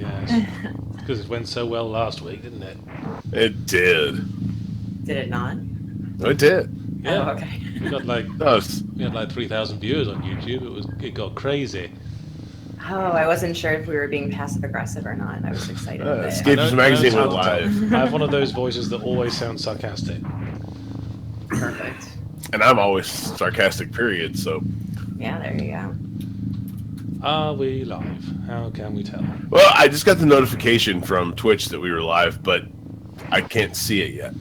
Yes. Because it went so well last week, didn't it? It did. Did it not? It did. Yeah. Oh, okay. We got like No, we had like 3,000 viewers on YouTube. It got crazy. Oh, I wasn't sure if we were being passive aggressive or not. I was excited. Escapist magazine went live. I have one of those voices that always sounds sarcastic. Perfect. And I'm always sarcastic, period, so... Yeah, there you go. Are we live? How can we tell? Well, I just got the notification from Twitch that we were live, but I can't see it yet.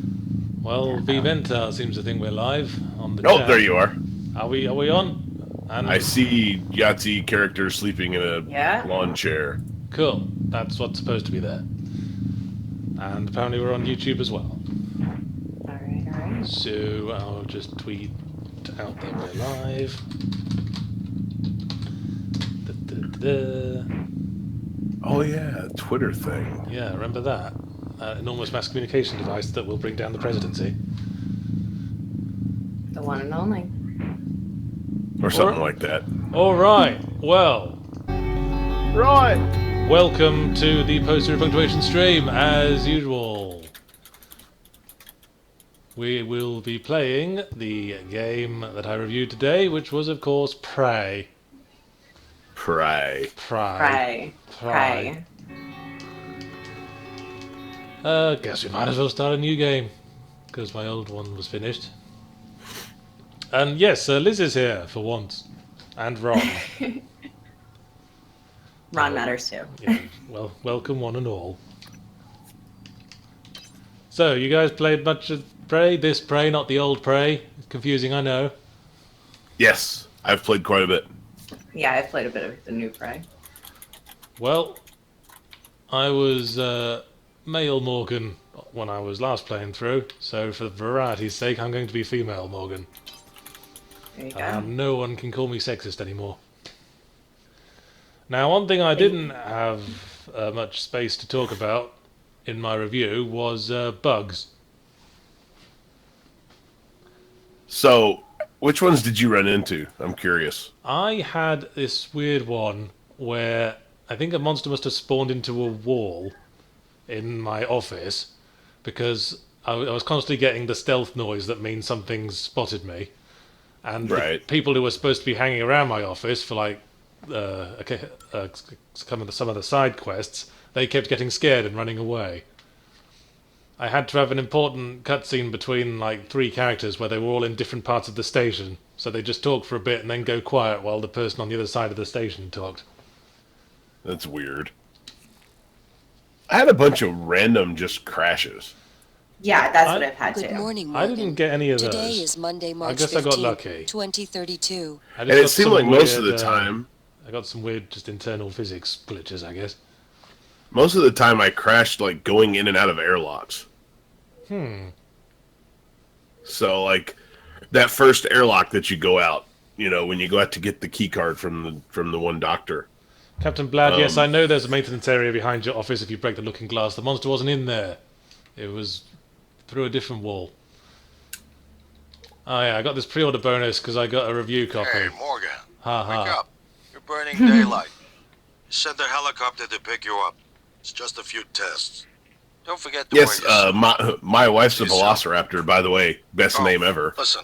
Well, Viventa seems to think we're live on the Oh, chat. there you are. Are we on? And I see Yahtzee character sleeping in a lawn chair. Cool. That's what's supposed to be there. And apparently we're on YouTube as well. Alright. So I'll just tweet out that we're live. Oh yeah, Twitter thing. Yeah, remember that? Enormous mass communication device that will bring down the presidency. The one and only. Or something like that. Alright, well. Right! Welcome to the Poster of Punctuation stream, as usual. We will be playing the game that I reviewed today, which was, of course, Prey. Pray. Guess we might as well start a new game, because my old one was finished. And yes, Liz is here for once, and Ron. Ron matters too. Yeah, well, welcome one and all. So, you guys played much of Prey? This Prey, not the old Prey? It's confusing, I know. Yes, I've played quite a bit. Yeah, I've played a bit of the new Prey. Well, I was male Morgan when I was last playing through, so for variety's sake, I'm going to be female Morgan. There you go. No one can call me sexist anymore. Now, one thing I didn't have much space to talk about in my review was bugs. So, which ones did you run into? I'm curious. I had this weird one where I think a monster must have spawned into a wall in my office because I was constantly getting the stealth noise that means something's spotted me. And the people who were supposed to be hanging around my office for like some of the side quests, they kept getting scared and running away. I had to have an important cutscene between like 3 characters where they were all in different parts of the station, so they just talk for a bit and then go quiet while the person on the other side of the station talked. That's weird. I had a bunch of random just crashes. Yeah, that's what I've had Good too. morning, I Morgan. didn't get any of those. Today is Monday, March I guess I got 15th, lucky. 2032. And it seemed like most of the time... I got some weird just internal physics glitches, I guess. Most of the time I crashed like going in and out of airlocks. So like that first airlock that you go out, you know, when you go out to get the key card from the one doctor. Captain Blad, yes, I know there's a maintenance area behind your office if you break the looking glass. The monster wasn't in there. It was through a different wall. Oh yeah, I got this pre-order bonus because I got a review copy. Hey, Morgan. Wake up. You're burning daylight. Send a helicopter to pick you up. It's just a few tests. Don't forget to wear your my wife's a velociraptor, by the way. Best name ever. Listen,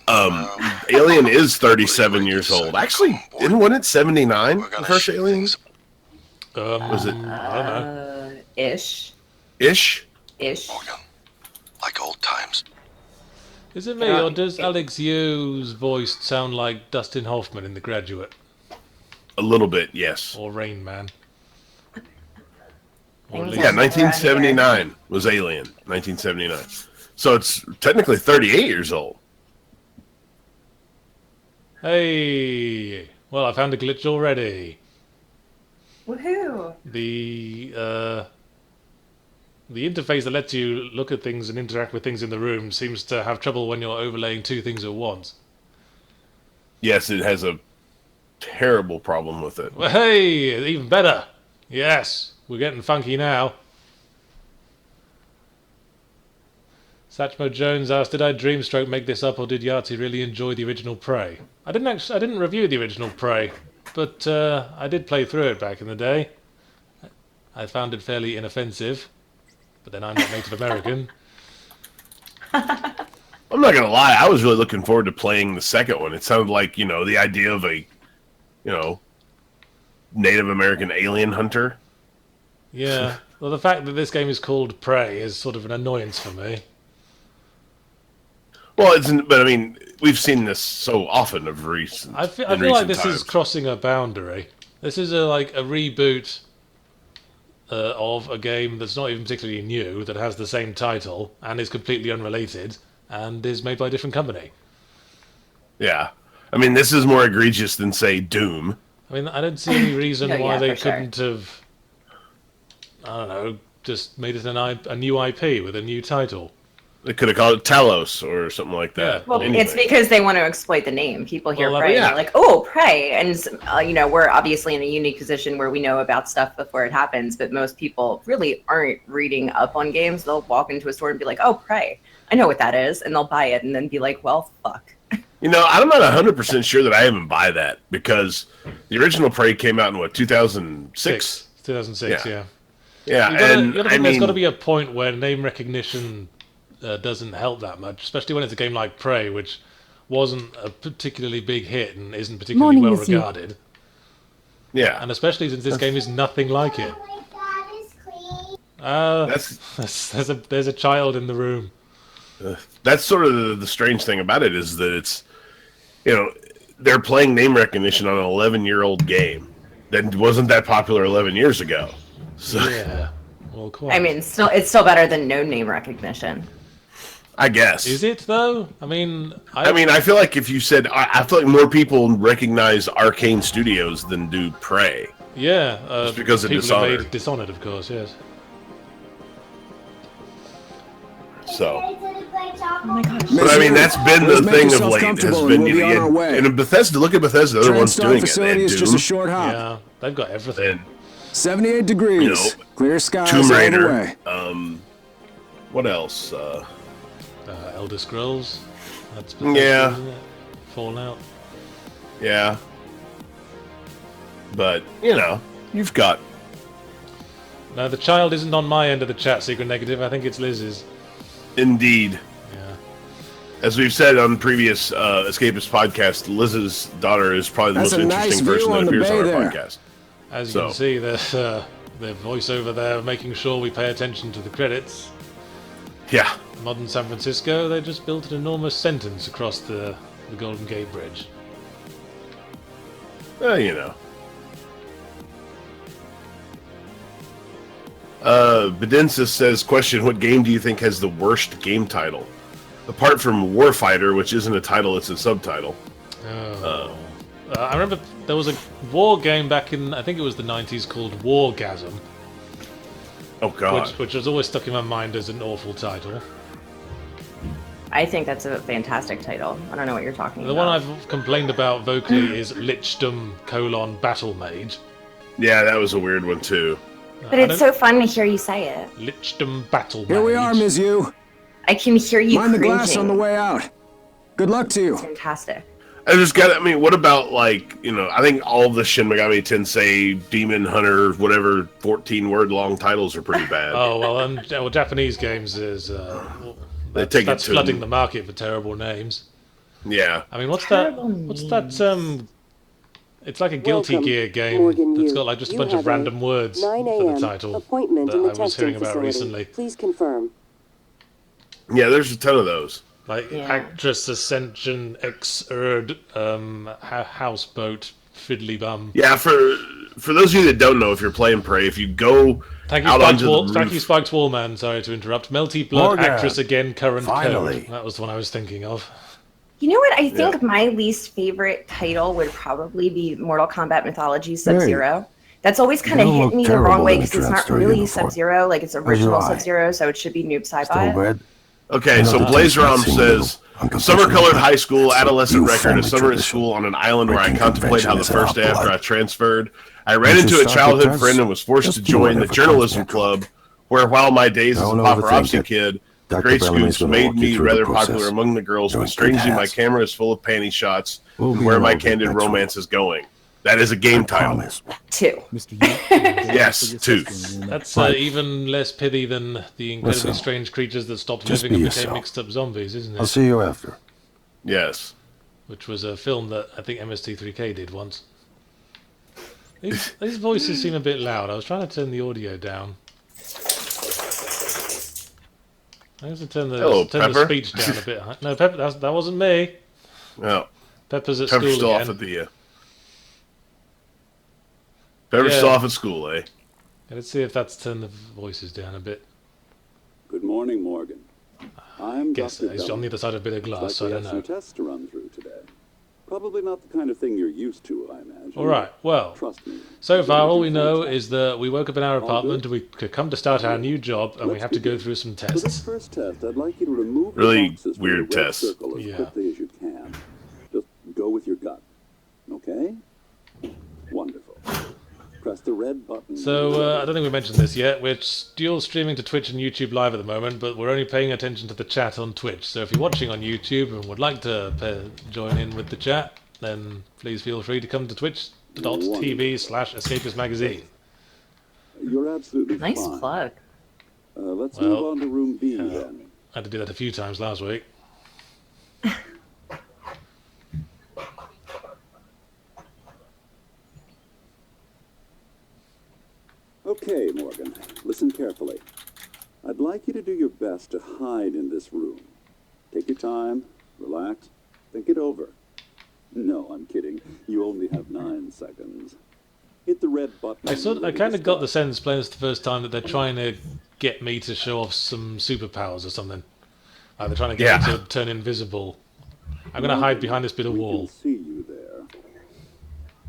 Alien is 37 years old. Actually, wasn't it 79? The first Alien? Was it? I don't know. Ish. Morgan, like old times. Is it me, or does Alex Yu's voice sound like Dustin Hoffman in The Graduate? A little bit, yes. Or Rain Man? Yeah, 1979 was Alien. 1979. So it's technically 38 years old. Hey! Well, I found a glitch already. Woohoo! The interface that lets you look at things and interact with things in the room seems to have trouble when you're overlaying 2 things at once. Yes, it has a terrible problem with it. Well, hey! Even better! Yes! We're getting funky now. Satchmo Jones asked, did I Dreamstroke make this up, or did Yahtzee really enjoy the original Prey? I didn't review the original Prey, but I did play through it back in the day. I found it fairly inoffensive, but then I'm not Native American. I'm not gonna lie, I was really looking forward to playing the second one. It sounded like, the idea of a, Native American alien hunter. Yeah. Well, the fact that this game is called Prey is sort of an annoyance for me. Well, but I mean, we've seen this so often of recent. I feel like this is crossing a boundary. This is a reboot of a game that's not even particularly new, that has the same title and is completely unrelated and is made by a different company. Yeah. I mean, this is more egregious than, say, Doom. I mean, I don't see any reason why they couldn't have, I don't know, just made it a new IP with a new title. They could have called it Talos or something like that. Yeah. Well, it's because they want to exploit the name. People hear Prey and they're like, oh, Prey. And, we're obviously in a unique position where we know about stuff before it happens, but most people really aren't reading up on games. They'll walk into a store and be like, oh, Prey. I know what that is. And they'll buy it and then be like, well, fuck. I'm not 100% sure that I even buy that, because the original Prey came out in, 2006? 2006, yeah. Yeah, there's got to be a point where name recognition doesn't help that much, especially when it's a game like Prey, which wasn't a particularly big hit and isn't particularly well regarded. Yeah. And especially since this game is nothing like it. There's a child in the room. That's sort of the strange thing about it, is that it's, they're playing name recognition on an 11-year-old game that wasn't that popular 11 years ago. So, yeah. Well, quite. I mean, it's still better than no name recognition. I guess. Is it though? I mean, I feel like if you said, I feel like more people recognize Arcane Studios than do Prey. Yeah, just because of people Dishonored. Made Dishonored, of course, yes. So. Oh my gosh. But I mean, that's been the thing of late. Has been, and Bethesda. Look at Bethesda. They're the ones doing it. Is just a short hop. Yeah, they've got everything. 78 degrees. Clear skies Tomb Raider. all the way. What else? Elder Scrolls. That's Bethesda, isn't it? Fallout. Yeah. But you've got. No, the child isn't on my end of the chat. Secret Negative. I think it's Liz's. Indeed. Yeah. As we've said on previous Escapist podcast, Liz's daughter is probably the most interesting person that appears on our podcast. As you can see, there's their voiceover there making sure we pay attention to the credits. Yeah. Modern San Francisco, they just built an enormous sentence across the Golden Gate Bridge. Bedensis says, question, what game do you think has the worst game title? Apart from Warfighter, which isn't a title, it's a subtitle. I remember there was a war game back in, I think it was the 90s, called Wargasm. Oh, God. Which has always stuck in my mind as an awful title. I think that's a fantastic title. I don't know what you're talking about. The one I've complained about vocally is Lichdom: Battle Mage. Yeah, that was a weird one, too. But it's so fun to hear you say it. Lichdom Battle Mage. Here we are, Ms. Yu. I can hear you Mind cringing. the glass on the way out. Good luck to you. Fantastic. what about, I think all the Shin Megami Tensei, Demon Hunter, whatever, 14-word-long titles are pretty bad. Oh, well, Japanese games is... that's flooding the market for terrible names. Yeah. I mean, what's that, it's like a Guilty Gear game that's got, just a bunch of random words for the title appointment that in the I was hearing about facility. recently. Please confirm. Yeah, there's a ton of those. Actress Ascension X-Erd Houseboat Fiddly Bum. Yeah, for those of you that don't know, if you're playing Prey, if you go Thank you, Spiked Wallman. Sorry to interrupt. Melty Blood, Actress Again, Current Code. That was the one I was thinking of. You know what? I think my least favorite title would probably be Mortal Kombat Mythology Sub-Zero. That's always kind of hit me the wrong way because it's not really Sub-Zero. Like, it's original Sub-Zero, so it should be Noob Saibot. Okay, so Blazerom says, summer-colored high school, adolescent record, a summer at school on an island where I contemplate how the first day after I transferred, I ran into a childhood friend and was forced to join the journalism club, where while my days as a paparazzi kid, Great Scoops made me rather popular among the girls, but strangely my camera is full of panty shots, and where my candid romance is going. That is a game title. 2. Yes, 2. That's even less pithy than the incredibly strange creatures that stopped living and became mixed up zombies, isn't it? I'll see you after. Yes. Which was a film that I think MST3K did once. These voices seem a bit loud. I was trying to turn the audio down. I have to turn the speech down a bit. No, Pepper, that wasn't me. No. Pepper's at Pepper's school still again. off at the. Pepper's still off at school, eh? Let's see if that's turned the voices down a bit. Good morning, Morgan. I'm Guess Dr. it's on the other side of a bit of glass, so I don't know. Some tests to run through today. Probably not the kind of thing you're used to, I imagine. All right. Well, trust me. So far, all we know is that we woke up in our apartment, we could come to start our new job, and we have to go through some For this tests. first test, I'd like you to remove Really the boxes weird from the red tests. circle as quickly as you can. Just go with your gut. Okay? Wonderful. Press the red button. So, I don't think we mentioned this yet. We're dual streaming to Twitch and YouTube Live at the moment, but we're only paying attention to the chat on Twitch. So if you're watching on YouTube and would like to join in with the chat, then please feel free to come to twitch.tv/Escapist Magazine. You're absolutely Nice fine. plug. Let's move on to room B then. I had to do that a few times last week. Okay, Morgan, listen carefully. I'd like you to do your best to hide in this room. Take your time, relax, think it over. No, I'm kidding. You only have 9 seconds. Hit the red button. I kind of got the sense playing this the first time that they're trying to get me to show off some superpowers or something. Like they're trying to get me to turn invisible. I'm going to hide behind this bit of wall. See you there.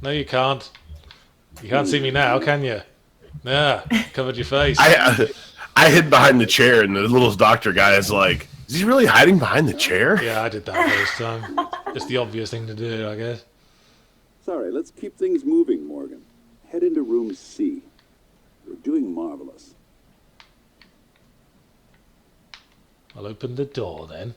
No, you can't. You can't see me now, can you? Yeah, covered your face. I hid behind the chair, and the little doctor guy is like, "Is he really hiding behind the chair?" Yeah, I did that first time. It's the obvious thing to do, I guess. Sorry, let's keep things moving, Morgan. Head into room C. You're doing marvelous. I'll open the door then.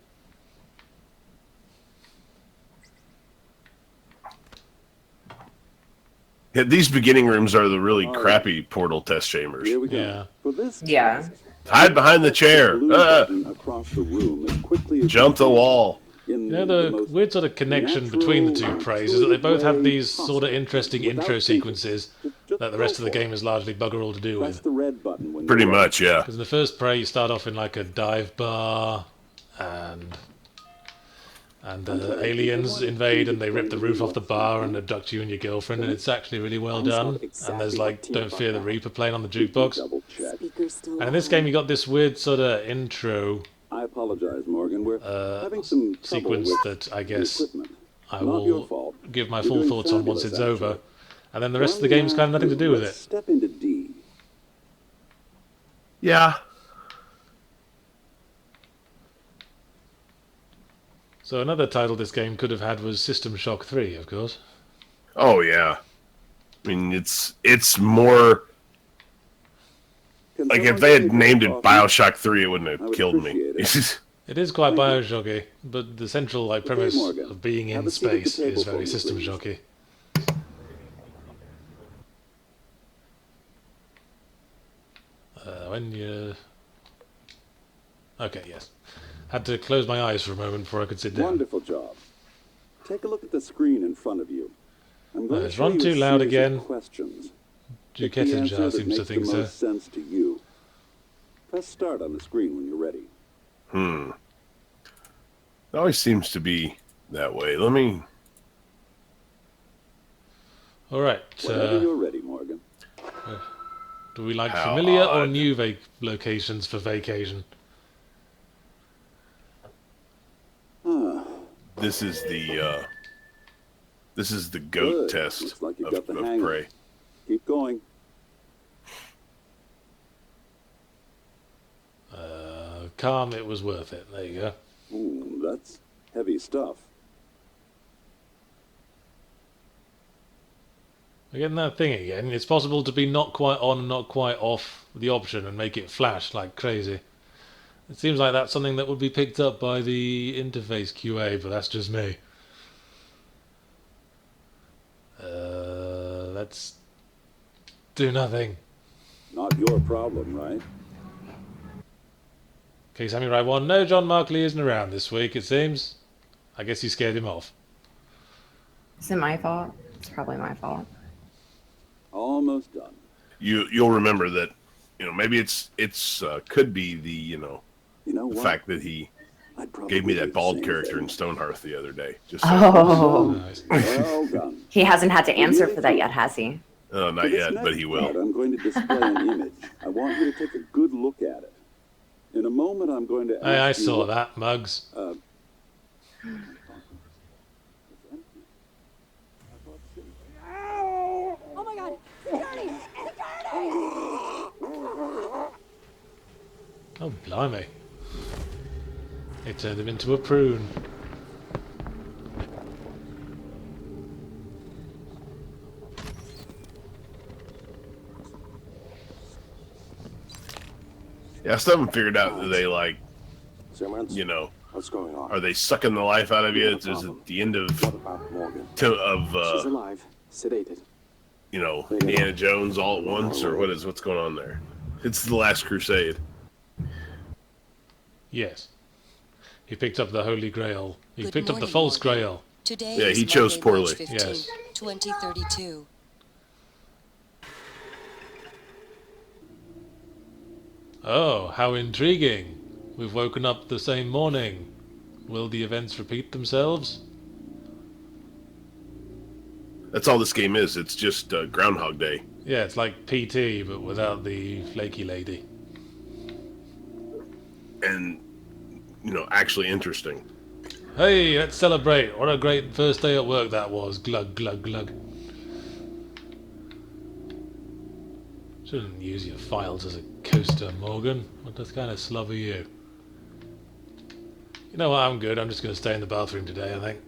Yeah, these beginning rooms are the really crappy portal test chambers. Here we go. Yeah. For this Yeah. Hide behind the chair. blue button across the room as quickly as Jump the wall. in You know, the most weird sort of connection natural, between the two prays is that they both have intuitive these sort of way interesting possible, intro without thinking. sequences Just that the rest of the go for game is largely bugger all to do it. Press with. the red button when Pretty you're ready. much, yeah. Because in the first prey, you start off in like a dive bar, and aliens invade and they rip the roof off the bar and abduct you and your girlfriend, and it's actually really well done. And there's like Don't Fear the Reaper playing on the jukebox. Double check. Speaker still And in this game, you got this weird sort of intro I apologize, Morgan. We're having some trouble sequence with that I the guess equipment. I Not your will fault. give my You're full doing thoughts on once fabulous, it's over. actually. And then the rest of the game's kind of nothing to do with Let's it. Step into D. Yeah. So another title this game could have had was System Shock 3, of course. Oh, yeah. I mean, it's more... Like, if they had named it Bioshock 3, it wouldn't have killed me. It is quite Bioshocky, but the central like premise Morgan. of being Have in a seat at the space table is for very me, System please. Shocky. When you... Okay, yes. Had to close my eyes for a moment before I could sit down. Wonderful job. Take a look at the screen in front of you. I'm going to It's show run you a too loud series of again. Questions. Duke Pick the answer Ettinger that seems to makes think the so. most sense to you. Press start on the screen when you're ready. It always seems to be that way. Let me... Alright, Whenever you're ready, Morgan. do we like How familiar or odd. new locations for vacation? This is the goat Good. test Looks like you of got the hang of prey. it. Keep going. Calm, it was worth it. There you go. Ooh, that's heavy stuff. We're getting that thing again. It's possible to be not quite on, not quite off the option and make it flash like crazy. It seems like that's something that would be picked up by the interface QA, but that's just me. let's do nothing. Not your problem, right? Okay, Samurai 1. No, John Markley isn't around this week, it seems. I guess you scared him off. Is it my fault? It's probably my fault. Almost done. You'll remember that, maybe it's could be the what? fact that he gave me that bald character in Stonehearth the other day. Just so Nice. Well done. He hasn't had to answer for that yet, has he? not yet, but he will. I'm going to display an image. I want you to take a good look at it. In a moment, I'm going to ask Hey, I you saw what- that, Muggs. Oh my god! Security! Oh, blimey. They turned him into a prune. Yeah, I still haven't figured out that they What's going on? are they sucking the life out of you? Is it the end of What about Morgan? She's alive, sedated. Indiana Jones all at once, or what's going on there? It's the Last Crusade. Yes. He picked up the Holy Grail. He Good picked up the morning, false Morgan. Grail. Today Yeah, is he chose Monday, poorly. March 15th, Yes. 2032. Oh, how intriguing. We've woken up the same morning. Will the events repeat themselves? That's all this game is. It's just Groundhog Day. Yeah, it's like PT, but without the flaky lady. And, actually interesting. Hey, let's celebrate. What a great first day at work that was. Glug, glug, glug. Shouldn't use your files as a coaster, Morgan. What kind of slob are you? You know what, I'm good. I'm just going to stay in the bathroom today, I think.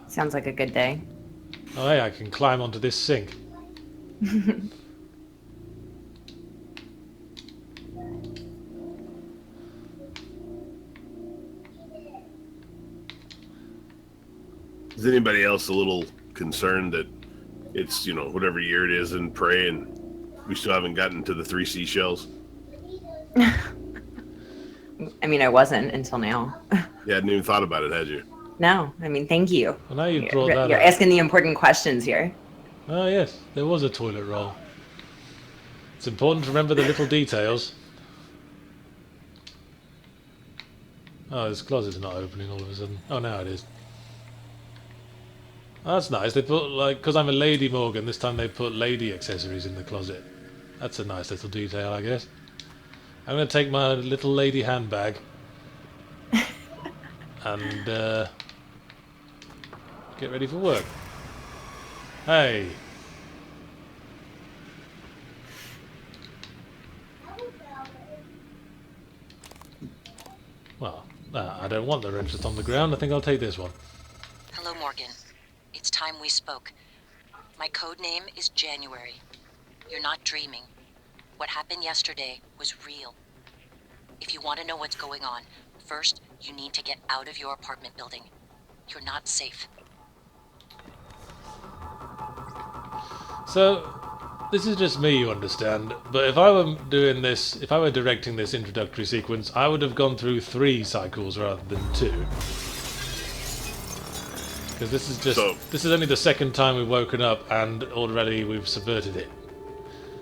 Sounds like a good day. Oh, hey, I can climb onto this sink. Is anybody else a little concerned that it's, whatever year it is in Prey and we still haven't gotten to the 3 seashells? I mean, I wasn't until now. You hadn't even thought about it, had you? No, I mean, thank you. Well, now you brought that You're up. asking the important questions here. Oh, yes, there was a toilet roll. It's important to remember the little details. Oh, this closet's not opening all of a sudden. Oh, now it is. Oh, that's nice. They put, because I'm a lady, Morgan, this time they put lady accessories in the closet. That's a nice little detail, I guess. I'm going to take my little lady handbag and get ready for work. Hey. Well, I don't want the wrench that's on the ground. I think I'll take this one. Hello, Morgan. It's time we spoke. My code name is January. You're not dreaming. What happened yesterday was real. If you want to know what's going on, first, you need to get out of your apartment building. You're not safe. So, this is just me, you understand, but if I were doing this, if I were directing this introductory sequence, I would have gone through 3 cycles rather than 2. Because this is this is only the second time we've woken up and already we've subverted it.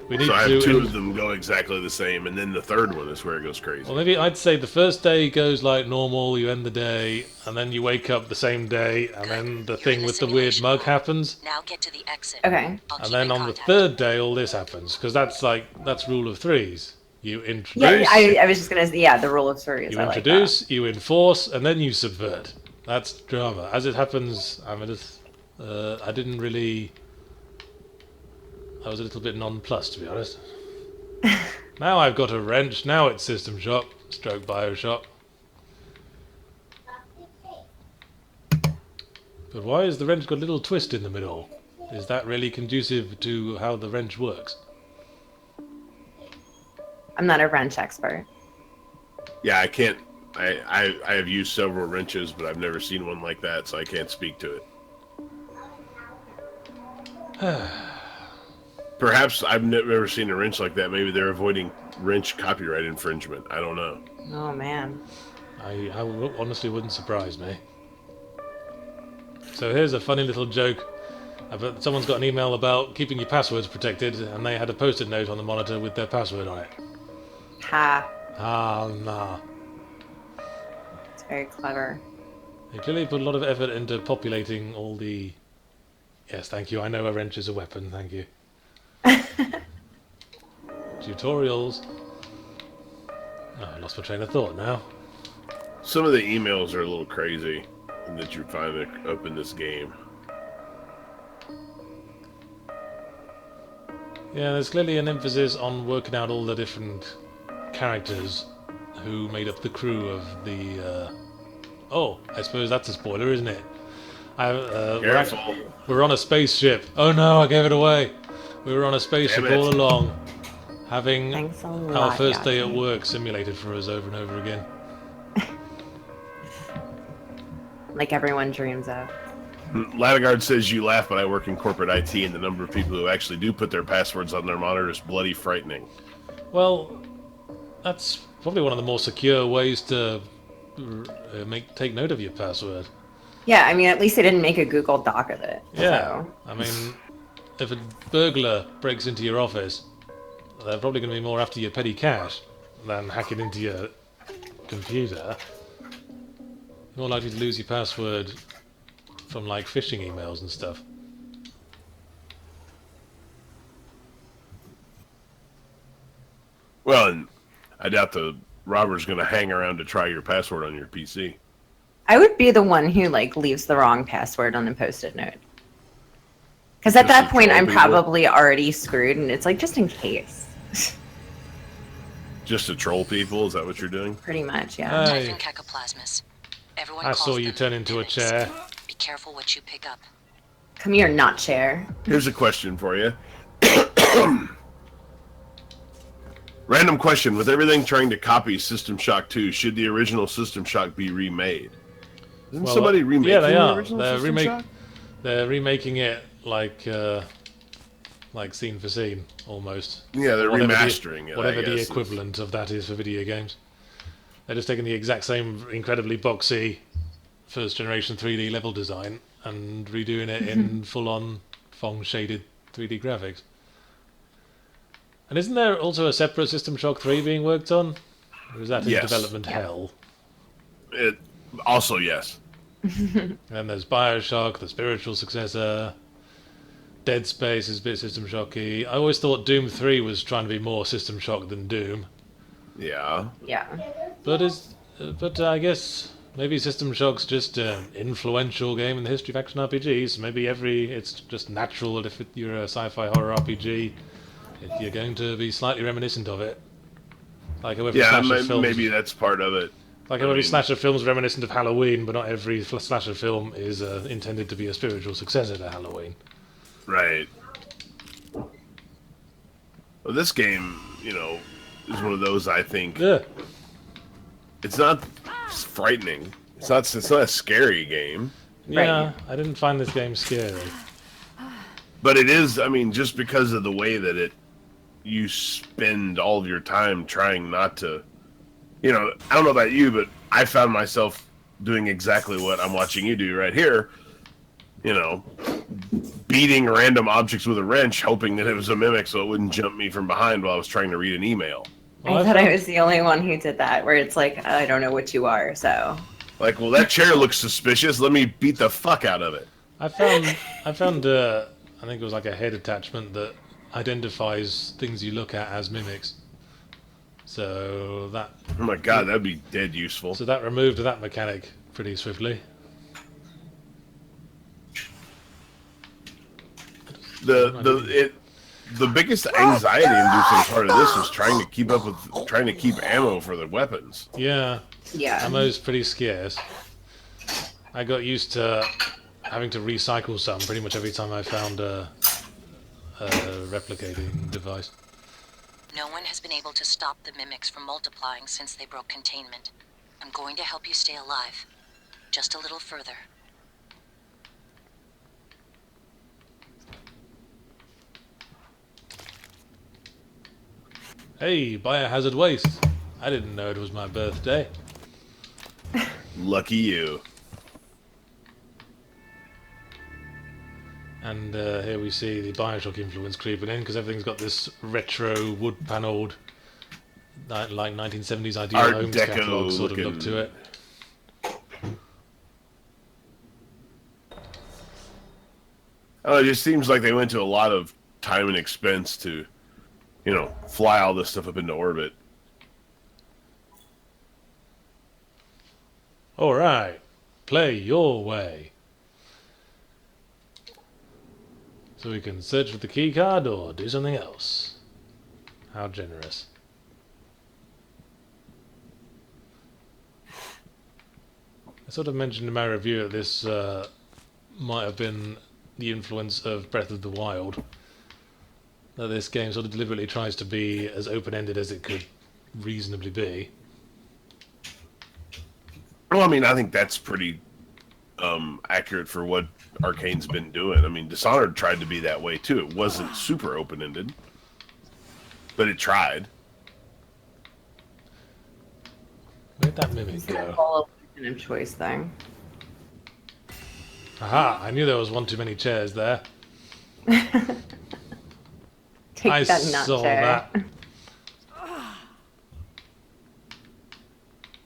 We need So I have 2 of them go exactly the same, and then the third one is where it goes crazy. Well, maybe I'd say the first day goes like normal, you end the day, and then you wake up the same day, and then the thing with the weird mug happens. Now get to the exit. Okay. And then on the 3rd day, all this happens, because that's rule of 3s. You introduce, Yeah, I was just gonna say, the rule of stories. you I like introduce, you enforce, and then you subvert. That's drama. As it happens, I didn't really. I was a little bit nonplussed, to be honest. Now I've got a wrench. Now it's System Shock, stroke Bioshock. But why has the wrench got a little twist in the middle? Is that really conducive to how the wrench works? I'm not a wrench expert. Yeah, I can't. I have used several wrenches, but I've never seen one like that, so I can't speak to it. Perhaps I've never seen a wrench like that. Maybe they're avoiding wrench copyright infringement. I don't know. Oh, man. I honestly wouldn't surprise me. So here's a funny little joke. Someone's got an email about keeping your passwords protected, and they had a post-it note on the monitor with their password on it. Ha. Ah, nah. It's very clever. They clearly put a lot of effort into populating all the... Yes, thank you. I know a wrench is a weapon. Thank you. Tutorials. Oh, I lost my train of thought now. Some of the emails are a little crazy that you find up in this game. Yeah, there's clearly an emphasis on working out all the different characters who made up the crew of the... Oh, I suppose that's a spoiler, isn't it? Careful. We're on a spaceship. Oh no, I gave it away. We were on a spaceship all along, having our first day at work simulated for us over and over again. Like everyone dreams of. Lattigard says you laugh, but I work in corporate IT, and the number of people who actually do put their passwords on their monitor is bloody frightening. Well, that's probably one of the more secure ways to take note of your password. Yeah, I mean, at least they didn't make a Google Doc of it. Yeah, so. I mean, if a burglar breaks into your office, they're probably going to be more after your petty cash than hacking into your computer. You're more likely to lose your password from, like, phishing emails and stuff. Well, and I doubt the robber's going to hang around to try your password on your PC. I would be the one who, like, leaves the wrong password on a Post-it note. Because at that point, I'm probably already screwed, and it's like, just in case. Just to troll people? Is that what you're doing? Pretty much, yeah. Hey. Everyone I saw you turn into a chair. Be careful what you pick up. Come here, not chair. Here's a question for you. Random question. With everything trying to copy System Shock 2, should the original System Shock be remade? Isn't somebody remaking yeah, they the are. original System Shock? They're remaking it like scene for scene, almost. Yeah, they're remastering it, whatever I the guess. equivalent of that is for video games. They're just taking the exact same incredibly boxy first generation 3D level design and redoing it in full-on Fong shaded 3D graphics. And isn't there also a separate System Shock 3 being worked on? Or is that in development hell? It also, yes. And then there's Bioshock, the spiritual successor. Dead Space is a bit System Shocky. I always thought Doom 3 was trying to be more System Shock than Doom. Yeah. Yeah. But I guess maybe System Shock's just an influential game in the history of action RPGs. Maybe it's just natural that if you're a sci-fi horror RPG, you're going to be slightly reminiscent of it. Like however maybe that's part of it. Like every slasher film is reminiscent of Halloween, but not every slasher film is intended to be a spiritual successor to Halloween. Right. Well, this game, is one of those, I think. Yeah. It's not frightening. It's not a scary game. Yeah, Right. I didn't find this game scary. But it is, just because of the way that you spend all of your time trying not to, I don't know about you, but I found myself doing exactly what I'm watching you do right here, beating random objects with a wrench, hoping that it was a mimic so it wouldn't jump me from behind while I was trying to read an email. I thought I was the only one who did that, where it's like, I don't know what you are, so. Like, well, that chair looks suspicious. Let me beat the fuck out of it. I found I think it was like a head attachment that identifies things you look at as mimics. So that... Oh my god, that'd be dead useful. So that removed that mechanic pretty swiftly. The biggest anxiety-inducing part of this was trying to keep ammo for the weapons. Yeah. Yeah. Ammo's pretty scarce. I got used to having to recycle some pretty much every time I found a replicating device. No one has been able to stop the mimics from multiplying since they broke containment. I'm going to help you stay alive. Just a little further. Hey, biohazard waste. I didn't know it was my birthday. Lucky you. And here we see the Bioshock influence creeping in, because everything's got this retro, wood-panelled, like 1970s ideal Art homes Deco catalogue sort of look looking. to it. Oh, it just seems like they went to a lot of time and expense to, you know, fly all this stuff up into orbit. Alright, play your way. So we can search for the key card or do something else. How generous. I sort of mentioned in my review that this might have been the influence of Breath of the Wild. That this game sort of deliberately tries to be as open-ended as it could reasonably be. Well, I mean, I think that's pretty accurate for what Arcane's been doing. I mean, Dishonored tried to be that way too. It wasn't super open-ended, but it tried. Where'd that mimic go? Whole of choice thing. Aha! I knew there was one too many chairs there. Take I that nut saw chair. that.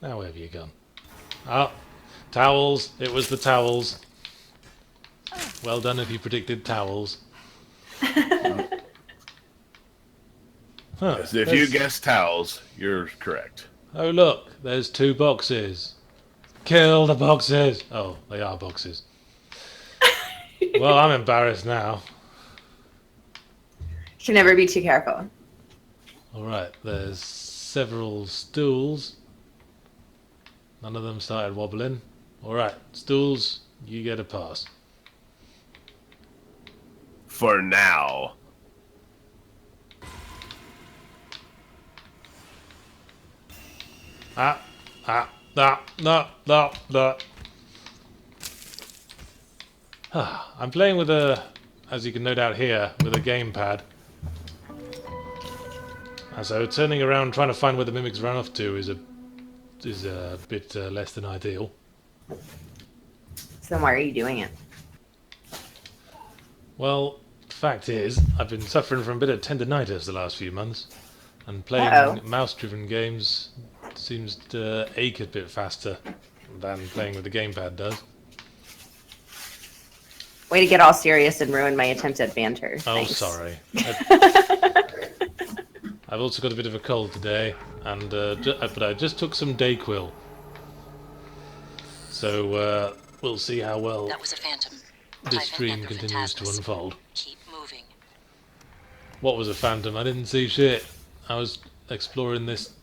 Now where have you gone? Oh, towels. It was the towels. Well done if you predicted towels. Huh, Yes, if you guess towels, you're correct. Oh look, there's 2 boxes. Kill the boxes! Oh, they are boxes. Well, I'm embarrassed now. Should never be too careful. Alright, there's several stools. None of them started wobbling. Alright, stools, you get a pass. For now. I'm playing with a, as you can no doubt hear, with a gamepad. And so turning around trying to find where the mimics ran off to is a bit less than ideal. So then why are you doing it? Well, the fact is, I've been suffering from a bit of tendinitis the last few months, and playing mouse-driven games seems to ache a bit faster than playing with the gamepad does. Way to get all serious and ruin my attempt at banter. Oh, Thanks. sorry. I've also got a bit of a cold today, and but I just took some Dayquil, so we'll see how well That was a phantom. this stream continues to unfold. Keep moving. What was a phantom? I didn't see shit. I was exploring this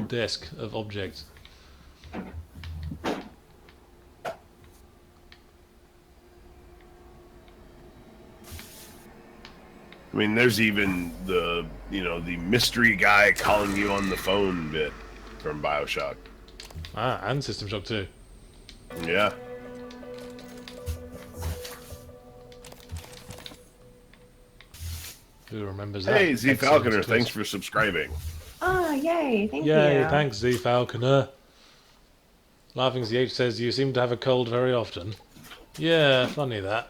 desk of objects. I mean, there's even the, you know, the mystery guy calling you on the phone bit from BioShock. Ah, and System Shock 2. Yeah. Who remembers that? Hey, Z Excellent Falconer, quiz. thanks for subscribing. Oh, yay. Thank you. Yay, thanks Z Falconer. Laughing ZH says, you seem to have a cold very often. Yeah, funny that.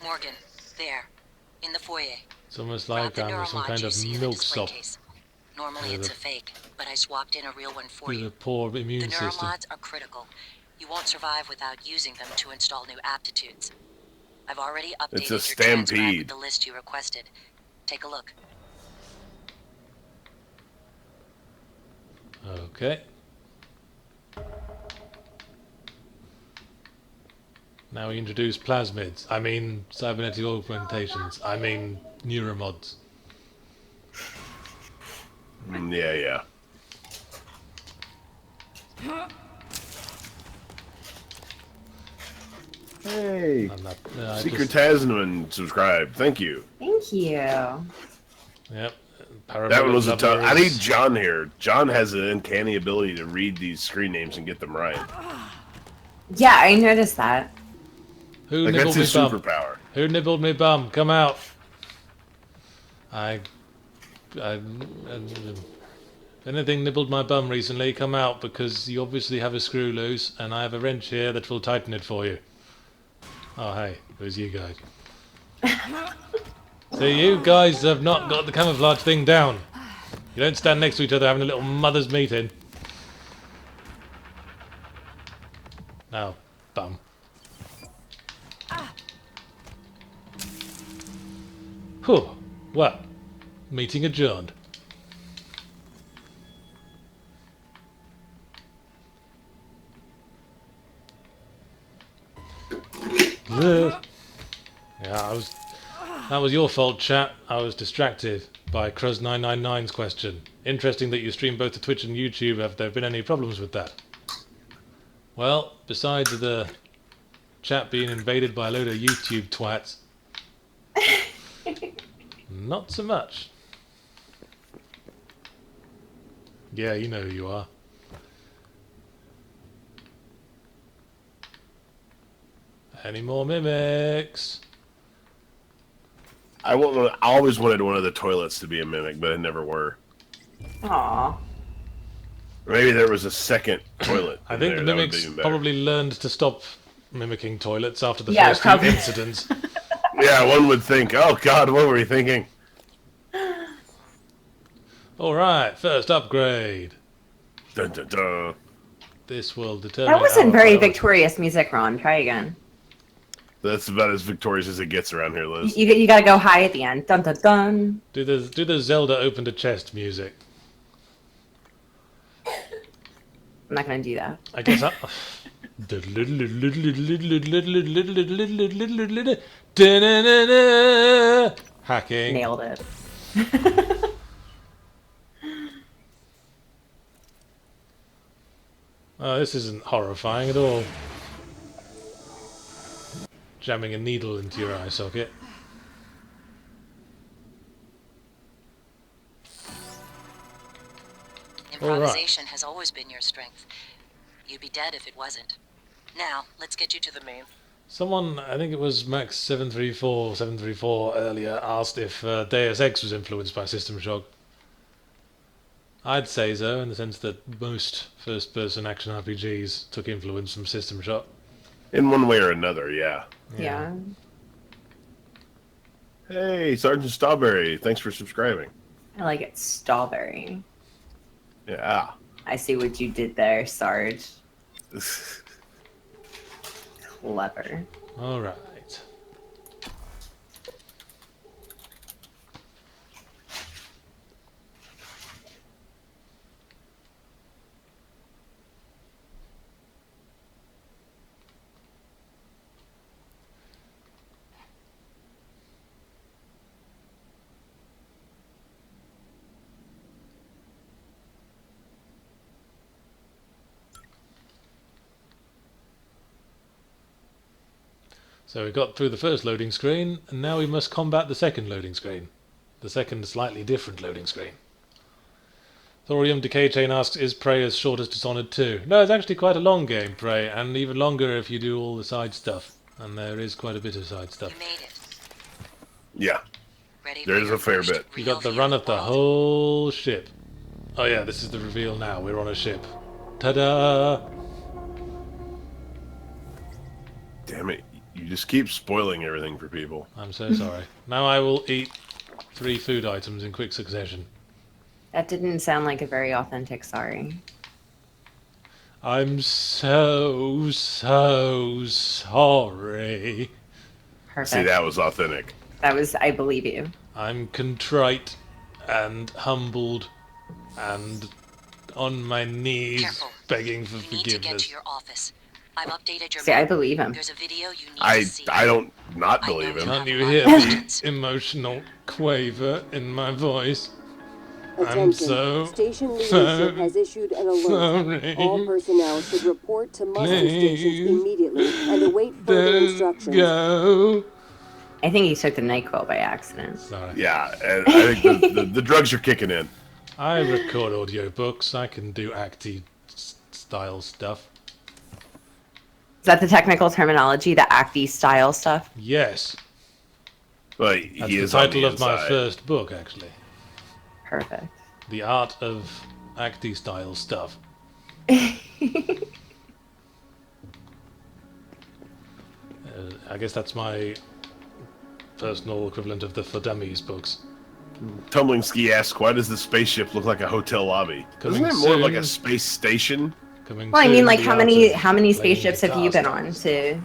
Morgan, there, in the foyer. It's almost Grab like the I'm some neuromod kind you of see in the display milksop case. Normally With it's a- a fake, but I swapped in a real one for with you. a poor The immune system. neuromods are critical. You won't survive without using them to install new aptitudes. I've already updated It's a your transcribe stampede. with the list you requested. Take a look. Okay. Now we introduce plasmids. I mean cybernetic augmentations. I mean neuromods. Yeah, yeah. Hey. And that, Secret Tasman subscribed. Thank you. Thank you. Yep. That one was a tough. I need Lovers. John here. John has an uncanny ability to read these screen names and get them right. Yeah, I noticed that. Who Like, nibbled that's me his bum? superpower. Who nibbled me bum? Come out. If anything nibbled my bum recently, come out, because you obviously have a screw loose, and I have a wrench here that will tighten it for you. Oh, hey, who's you guys? So you guys have not got the camouflage thing down. You don't stand next to each other having a little mother's meeting. Now, bum. Whew. Well, meeting adjourned. Yeah, that was your fault, chat. I was distracted by Cruz999's question. Interesting that you stream both to Twitch and YouTube. Have there been any problems with that? Well, besides the chat being invaded by a load of YouTube twats, not so much. Yeah, you know who you are. Any more mimics? I always wanted one of the toilets to be a mimic, but it never were. Aww. Maybe there was a second toilet. I think the mimics probably learned to stop mimicking toilets after the first few incidents. Yeah, one would think, oh god, what were we thinking? Alright, first upgrade. Dun, dun, dun. This will determine... That wasn't very victorious music, Ron. Try again. That's about as victorious as it gets around here, Liz. You gotta go high at the end. Dun dun dun. Do the Zelda opened a chest music. I'm not gonna do that. I guess I... Hacking. Nailed it. Oh, this isn't horrifying at all. Jamming a needle into your eye socket. Improvisation has always been your strength. You'd be dead if it wasn't. Now, let's get you to the main. Someone, I think it was Max734 earlier, asked if Deus Ex was influenced by System Shock. I'd say so, in the sense that most first-person action RPGs took influence from System Shock. In one way or another, yeah. Yeah. Hey, Sergeant Strawberry, thanks for subscribing. I like it. Strawberry. Yeah. I see what you did there, Sarge. Clever. Alright. So we got through the first loading screen, and now we must combat the second loading screen. The second slightly different loading screen. Thorium Decay Chain asks, is Prey as short as Dishonored 2? No, it's actually quite a long game, Prey, and even longer if you do all the side stuff. And there is quite a bit of side stuff. You made it. Yeah. Ready There's a fair bit. You got the run of the whole ship. Oh yeah, this is the reveal now. We're on a ship. Ta-da! Damn it. You just keep spoiling everything for people. I'm so sorry. Now I will eat 3 food items in quick succession. That didn't sound like a very authentic sorry. I'm so sorry. Perfect. See, that was authentic. That was, I believe you. I'm contrite and humbled and on my knees begging for forgiveness. You need to get to your office. I've updated your I believe him. There's a video you need to see. I don't not believe him. Can't you hear the emotional quaver in my voice? I'm so Station leadership has issued an alert. sorry. All personnel should report to muster stations immediately and await further instructions. Go. I think he took the NyQuil by accident. Sorry. Yeah, and I think the drugs are kicking in. I record audiobooks. I can do acty style stuff. Is that the technical terminology, the acty style stuff? Yes. Well, That's the title of my first book, actually. Perfect. The Art of Acty Style Stuff. I guess that's my personal equivalent of the For Dummies books. Tumbling Ski asks, why does the spaceship look like a hotel lobby? Coming Isn't it more soon. like a space station? Coming Well, I mean, soon, like the how art many of spaceships have playing you been guitar on stars.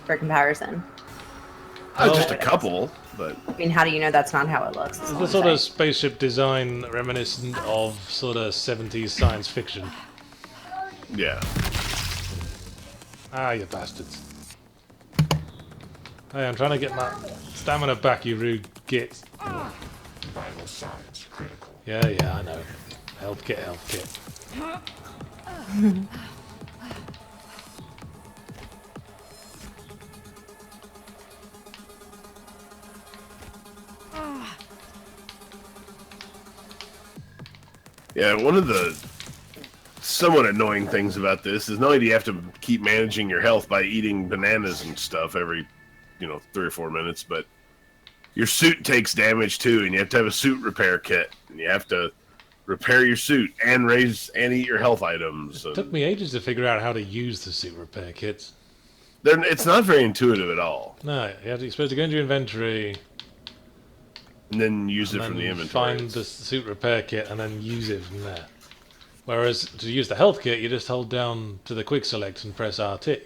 for comparison? Just a couple, but I mean, how do you know that's not how it looks? Is the sort of spaceship design reminiscent of sort of 70s science fiction? yeah. Ah, you bastards. Hey, I'm trying to get my stamina back, you rude git. Yeah, I know. Health kit. Yeah, one of the somewhat annoying things about this is not only do you have to keep managing your health by eating bananas and stuff every, 3 or 4 minutes, but your suit takes damage too, and you have to have a suit repair kit, and you have to repair your suit and eat your health items. It took me ages to figure out how to use the suit repair kits. It's not very intuitive at all. No, you're supposed to go into your inventory and then use it from the inventory. Find the suit repair kit and then use it from there. Whereas to use the health kit, you just hold down to the quick select and press RT.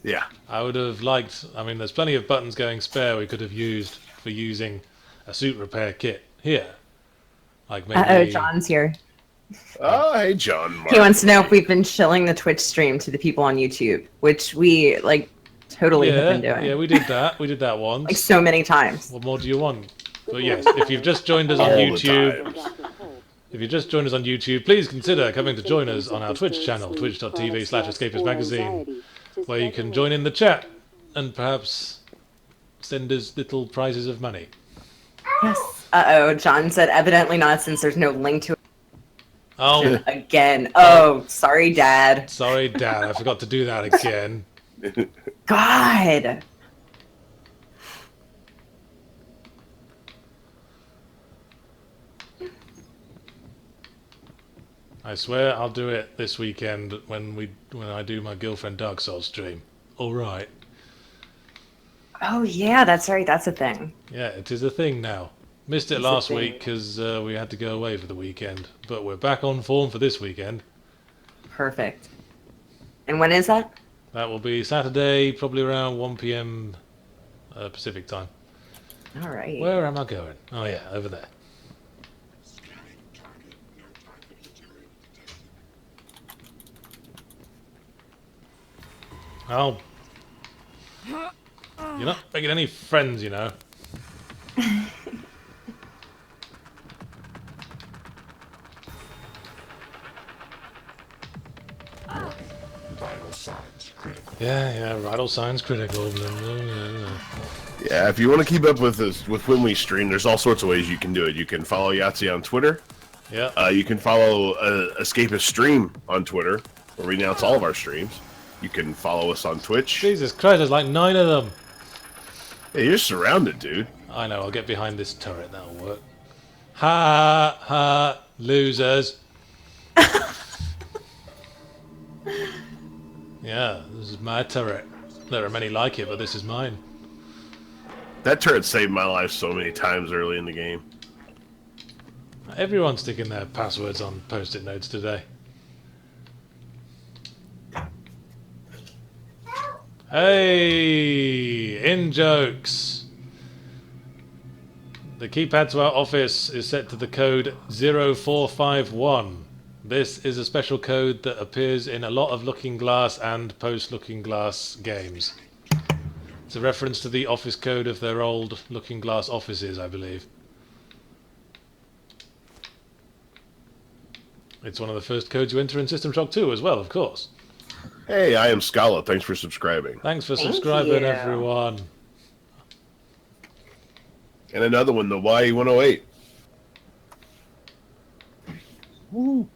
Yeah. I would have liked... I mean, there's plenty of buttons going spare we could have used for using a suit repair kit here. Like maybe... Uh-oh, John's here. Oh, hey, John. Mark. He wants to know if we've been shilling the Twitch stream to the people on YouTube, which we, totally have been doing. Yeah, we did that. We did that once. Like, so many times. What more do you want? But yes, if you've just joined us on YouTube... If you just joined us on YouTube, please consider coming to join us on our Twitch channel, twitch.tv/Escapist Magazine, where you can join in the chat and perhaps send us little prizes of money. Yes. Uh-oh, John said evidently not since there's no link to it. Oh. Again. Oh, sorry, Dad. Sorry, Dad. I forgot to do that again. God. I swear I'll do it this weekend when I do my Girlfriend Dark Souls stream. Alright. Oh yeah, that's right, that's a thing. Yeah, it is a thing now. Missed it last week because we had to go away for the weekend. But we're back on form for this weekend. Perfect. And when is that? That will be Saturday, probably around 1 PM Pacific time. Alright. Where am I going? Oh yeah, over there. Oh. You're not making any friends, you know. Yeah, vital signs critical. Yeah, if you want to keep up with us with when we stream, there's all sorts of ways you can do it. You can follow Yahtzee on Twitter. Yeah. You can follow Escapist Stream on Twitter, where we announce all of our streams. You can follow us on Twitch. Jesus Christ, there's like 9 of them. Hey, you're surrounded, dude. I know, I'll get behind this turret, that'll work. Ha ha, losers. Yeah, this is my turret. There are many like it, but this is mine. That turret saved my life so many times early in the game. Everyone's sticking their passwords on post-it notes today. Hey, in jokes. The keypad to our office is set to the code 0451. This is a special code that appears in a lot of Looking Glass and post-Looking Glass games. It's a reference to the office code of their old Looking Glass offices, I believe. It's one of the first codes you enter in System Shock 2 as well, of course. Hey, I am Scala. Thanks for subscribing. Thanks for subscribing, everyone. And another one, the Y108. Woo.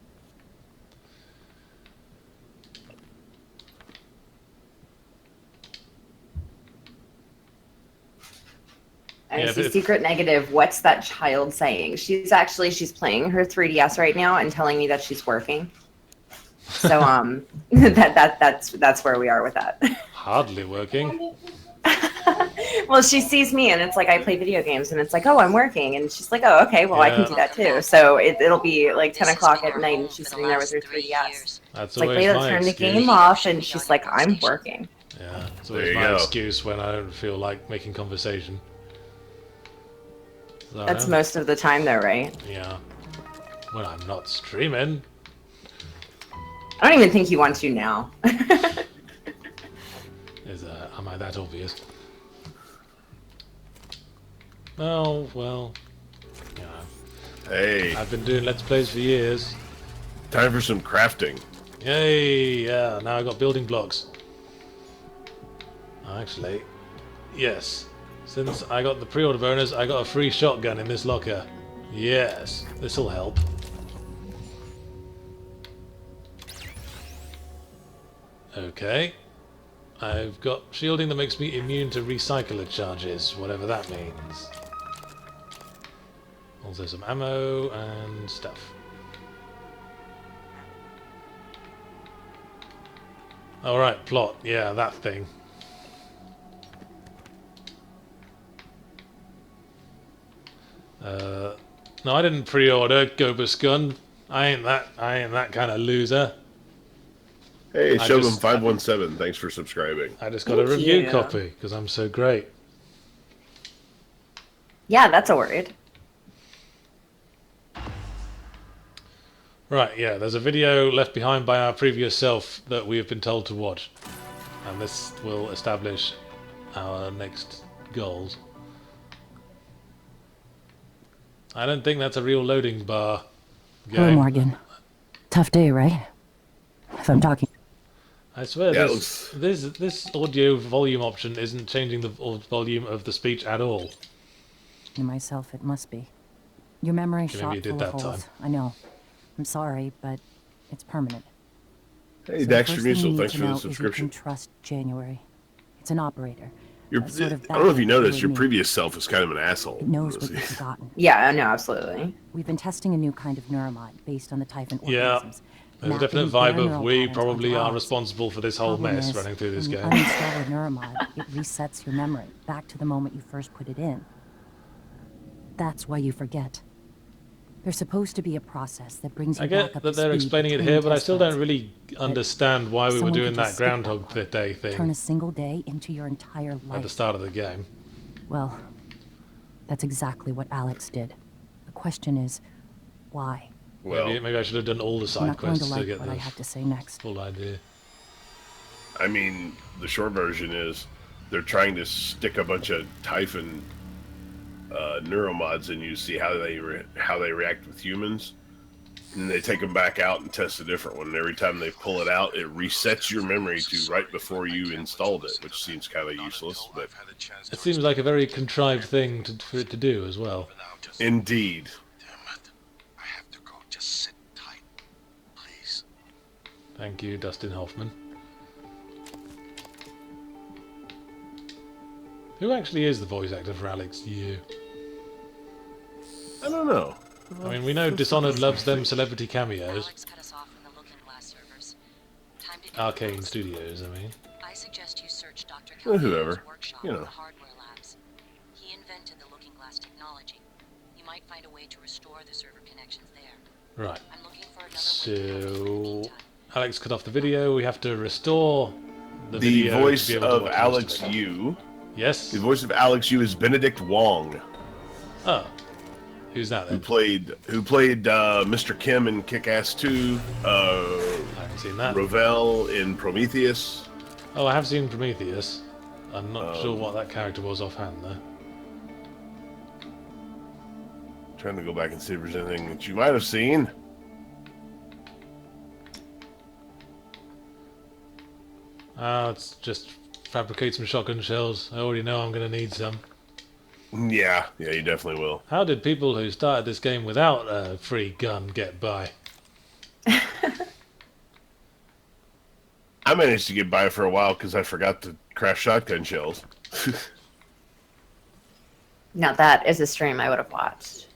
I see secret negative. What's that child saying? She's playing her 3DS right now and telling me that she's working. So that's where we are with that. Hardly working. Well, she sees me and it's like I play video games and it's like, oh, I'm working, and she's like, oh, okay, well, I can do that too. So it'll be like 10 o'clock at night and she's sitting there with her 3DS. That's it's like, always Layla, my turn the excuse. game off, and she's like, I'm working. Yeah, it's always my excuse when I don't feel like making conversation. So, that's most of the time though, right? Yeah. When I'm not streaming. I don't even think you want to now. Am I that obvious? Oh, well, you know. Hey. I've been doing Let's Plays for years. Time for some crafting. Yay, yeah, now I got building blocks. Actually, yes. Since I got the pre-order bonus, I got a free shotgun in this locker. Yes, this'll help. Okay. I've got shielding that makes me immune to recycler charges, whatever that means. Also some ammo and stuff. Alright, plot. Yeah, that thing. No, I didn't pre-order Gobus Gun. I ain't that kind of loser. Hey, Shogun517, thanks for subscribing. I just got a review copy because I'm so great. Yeah, that's a word. Right, yeah, there's a video left behind by our previous self that we have been told to watch. And this will establish our next goals. I don't think that's a real loading bar game. Hello, Morgan. Tough day, right? If I'm talking... I swear this audio volume option isn't changing the volume of the speech at all. To myself, it must be. Your memory's Maybe shot you did full that of holes. time. I know. I'm sorry, but it's permanent. Hey, So Daxter the first thing Musil, you thanks need for to the know is subscription. You can trust January. It's an operator. I don't know if you noticed, your previous self was kind of an asshole. It knows what you've forgotten. Yeah, no, absolutely. We've been testing a new kind of neuromod based on the typhon Yeah, organisms. there's a Mapping definite their vibe of neural we patterns probably onto are ours. responsible for this whole Problem mess is, running through this when game. you uninstall a neuromod, it resets your memory back to the moment you first put it in. That's why you forget. There's supposed to be a process that brings you I back get up that to they're speed explaining it between here, but I test still runs. don't really understand why we were Someone doing could that just skip Groundhog part. Day Turn thing a single day into your entire life. at the start of the game. Well, that's exactly what Alex did. The question is, why? Well, maybe I should have done all the You're side not going to quests to like get what I the have to say next. full idea. I mean, the short version is they're trying to stick a bunch of Typhon neuromods in you, see how they react with humans, and they take them back out and test a different one. And every time they pull it out, it resets your memory to right before you installed it, which seems kind of useless, but It seems like a very contrived thing for it to do as well. indeed. Damn it. I have to go. Just sit tight. Please. Thank you, Dustin Hoffman. Who actually is the voice actor for Alex Yu? I don't know. I mean, we know Dishonored loves them celebrity cameos. Alex cut us off from the Looking Glass servers. Time to Arcane Studios, I mean. I suggest you search Dr. Well, Calhoun's whoever, workshop you in know. the hardware labs. He invented the Looking Glass technology. You might find a way to restore the server connections there. Right. I'm looking for another way to help you in the So, meantime. Alex cut off the video. We have to restore the The video voice to be able to of watch the Alex rest of it. Yu. Yes? The voice of Alex Yu is Benedict Wong, Oh. Who's that who then? played Mr. Kim in Kick-Ass 2, I haven't seen that. Ravel in Prometheus. Oh, I have seen Prometheus. I'm not sure what that character was offhand, though. Trying to go back and see if there's anything that you might have seen. It's just fabricate some shotgun shells. I already know I'm going to need some. Yeah, you definitely will. How did people who started this game without a free gun get by? I managed to get by for a while because I forgot to craft shotgun shells. Now that is a stream I would have watched.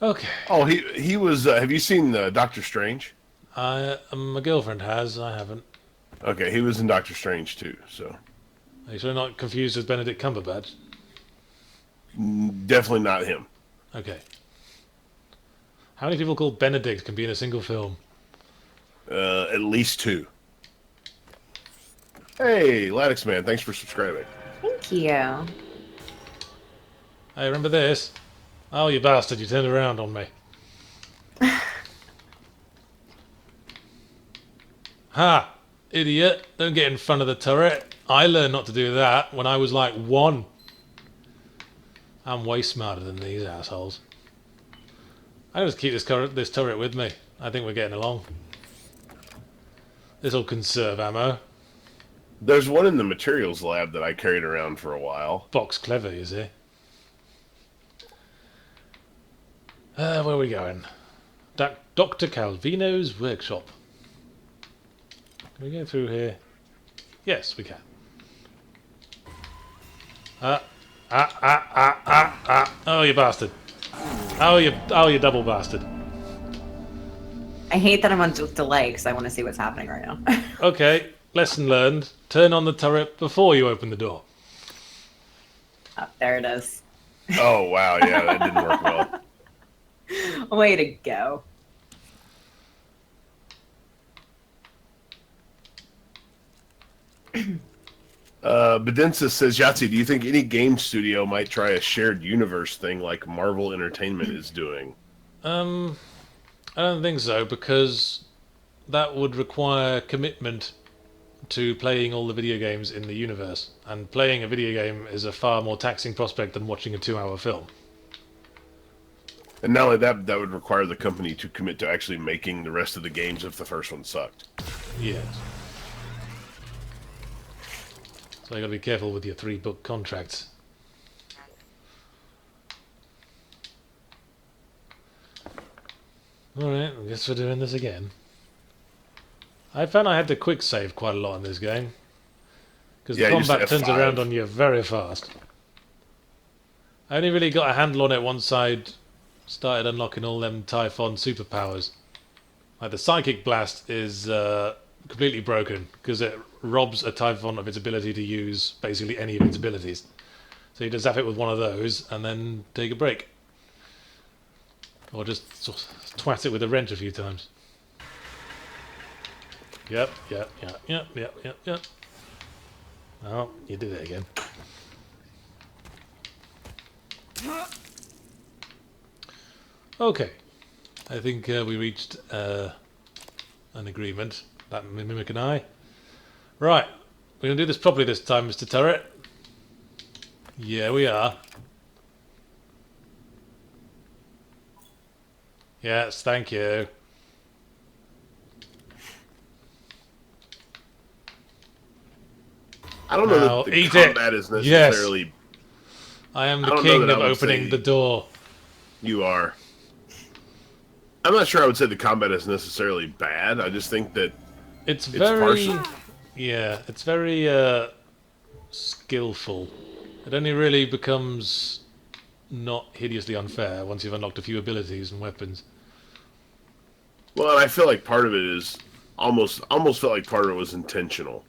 Okay. Oh, he was. Have you seen Doctor Strange? My girlfriend has. I haven't. Okay, he was in Doctor Strange too. So. Are you sure not confused with Benedict Cumberbatch? Definitely not him. Okay. How many people called Benedict can be in a single film? At least 2. Hey, Ladix Man, thanks for subscribing. Thank you. Hey, remember this? Oh, you bastard, you turned around on me. Ha! Idiot, don't get in front of the turret. I learned not to do that when I was like 1. I'm way smarter than these assholes. I just keep this turret with me. I think we're getting along. This'll conserve ammo. There's one in the materials lab that I carried around for a while. Box clever, you see. Where are we going? Dr. Calvino's workshop. Can we go through here? Yes, we can. Oh, you bastard. Oh, you double bastard. I hate that I'm on delay because I want to see what's happening right now. Okay, lesson learned. Turn on the turret before you open the door. Oh, there it is. Oh, wow, yeah, that didn't work well. Way to go. Bedensis says, Yahtzee, do you think any game studio might try a shared universe thing like Marvel Entertainment is doing? I don't think so, because that would require commitment to playing all the video games in the universe. And playing a video game is a far more taxing prospect than watching a 2-hour film. And not only that, that would require the company to commit to actually making the rest of the games if the first one sucked. Yes. So you gotta be careful with your 3-book contracts. Alright, I guess we're doing this again. I found I had to quick save quite a lot in this game. Because the combat turns around on you very fast. I only really got a handle on it once I'd started unlocking all them Typhon superpowers. Like the Psychic Blast is completely broken because it robs a Typhon of its ability to use basically any of its abilities. So you just zap it with one of those and then take a break. Or just twat it with a wrench a few times. Yep. Oh, you did it again. Okay. I think we reached an agreement. That Mimic and I. Right. We're going to do this properly this time, Mr. Turret. Yeah, we are. Yes, thank you. I don't know that the combat is necessarily... Yes. I am the king of opening the door. You are. I'm not sure I would say the combat is necessarily bad. I just think that it's very... Yeah, it's very skillful. It only really becomes not hideously unfair once you've unlocked a few abilities and weapons. Well, and I feel like part of it is almost felt like part of it was intentional.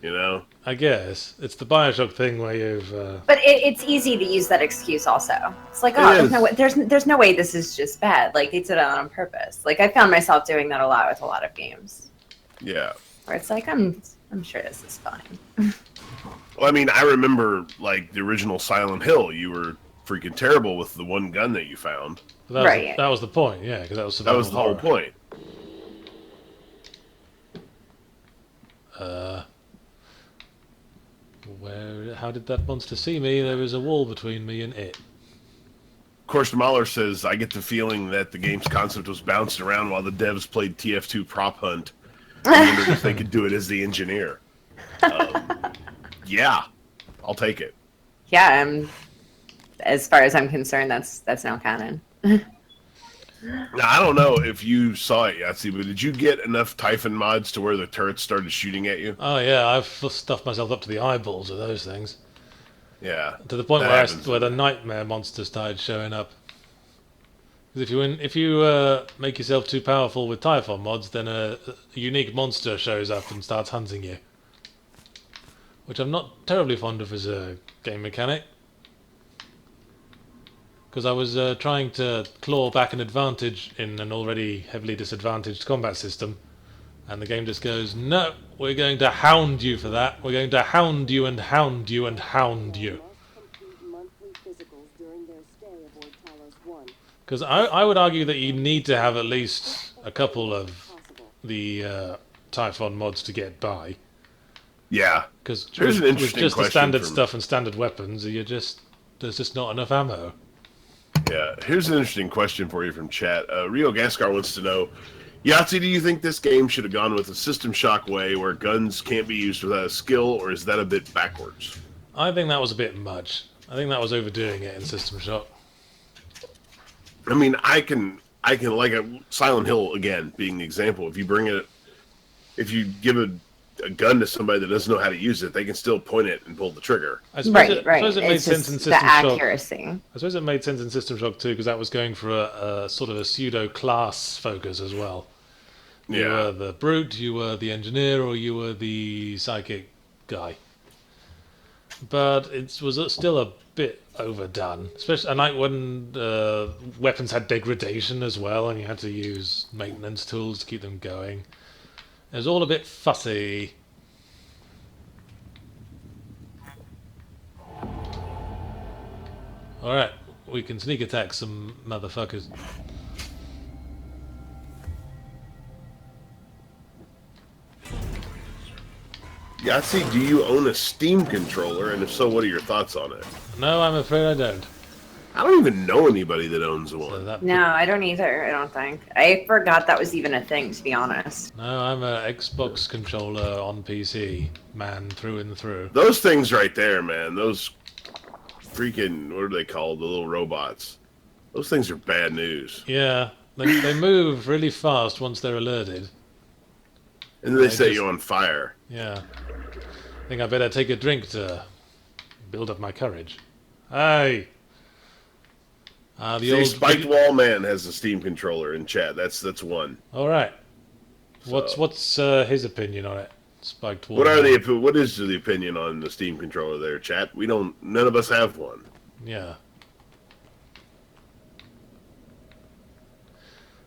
You know? I guess it's the Bioshock thing where you've. But it's easy to use that excuse. Also, it's like, oh, there's no way this is just bad. Like they did it on purpose. Like I found myself doing that a lot with a lot of games. Yeah. Where it's like I'm sure this is fine. Well, I mean, I remember like the original Silent Hill. You were freaking terrible with the one gun that you found. That was the point, yeah, because that was the whole point. How did that monster see me? There was a wall between me and it. Of course, Mahler says, I get the feeling that the game's concept was bounced around while the devs played TF2 Prop Hunt. I wondered if they could do it as the engineer. Yeah, I'll take it. Yeah, as far as I'm concerned, that's now canon. Now, I don't know if you saw it, Yahtzee, but did you get enough Typhon mods to where the turrets started shooting at you? Oh yeah, I've stuffed myself up to the eyeballs of those things. Yeah. To the point where the nightmare monsters started showing up. Because if you make yourself too powerful with Typhon mods, then a unique monster shows up and starts hunting you. Which I'm not terribly fond of as a game mechanic. Because I was trying to claw back an advantage in an already heavily disadvantaged combat system. And the game just goes, no, we're going to hound you for that. We're going to hound you and hound you and hound you. Because I would argue that you need to have at least a couple of the Typhon mods to get by. Yeah. Because with just the standard stuff and standard weapons, there's just not enough ammo. Yeah. Here's an interesting question for you from chat. Rio Gascar wants to know, Yahtzee, do you think this game should have gone with a System Shock way where guns can't be used without a skill, or is that a bit backwards? I think that was a bit much. I think that was overdoing it in System Shock. I mean, I can like a Silent Hill again being the example. If you give a gun to somebody that doesn't know how to use it, they can still point it and pull the trigger. I suppose it made sense in System Shock. Accuracy. I suppose it made sense in System Shock too, because that was going for a sort of a pseudo class focus as well. You were the brute, you were the engineer, or you were the psychic guy. But it was still a bit overdone, especially like when weapons had degradation as well, and you had to use maintenance tools to keep them going. It was all a bit fussy. Alright, we can sneak attack some motherfuckers. Yahtzee, do you own a Steam controller? And if so, what are your thoughts on it? No, I'm afraid I don't. I don't even know anybody that owns one. No, I don't either, I don't think. I forgot that was even a thing, to be honest. No, I'm an Xbox controller on PC, man, through and through. Those things right there, man, those freaking, what are they called, the little robots? Those things are bad news. Yeah, they move really fast once they're alerted. And then they set you on fire. Yeah. I think I better take a drink to build up my courage. Hey! The old Spiked Wall Man has a Steam controller in chat. That's one. All right. So, what's his opinion on it? Spiked Wall. What is the opinion on the Steam controller there, chat? None of us have one. Yeah.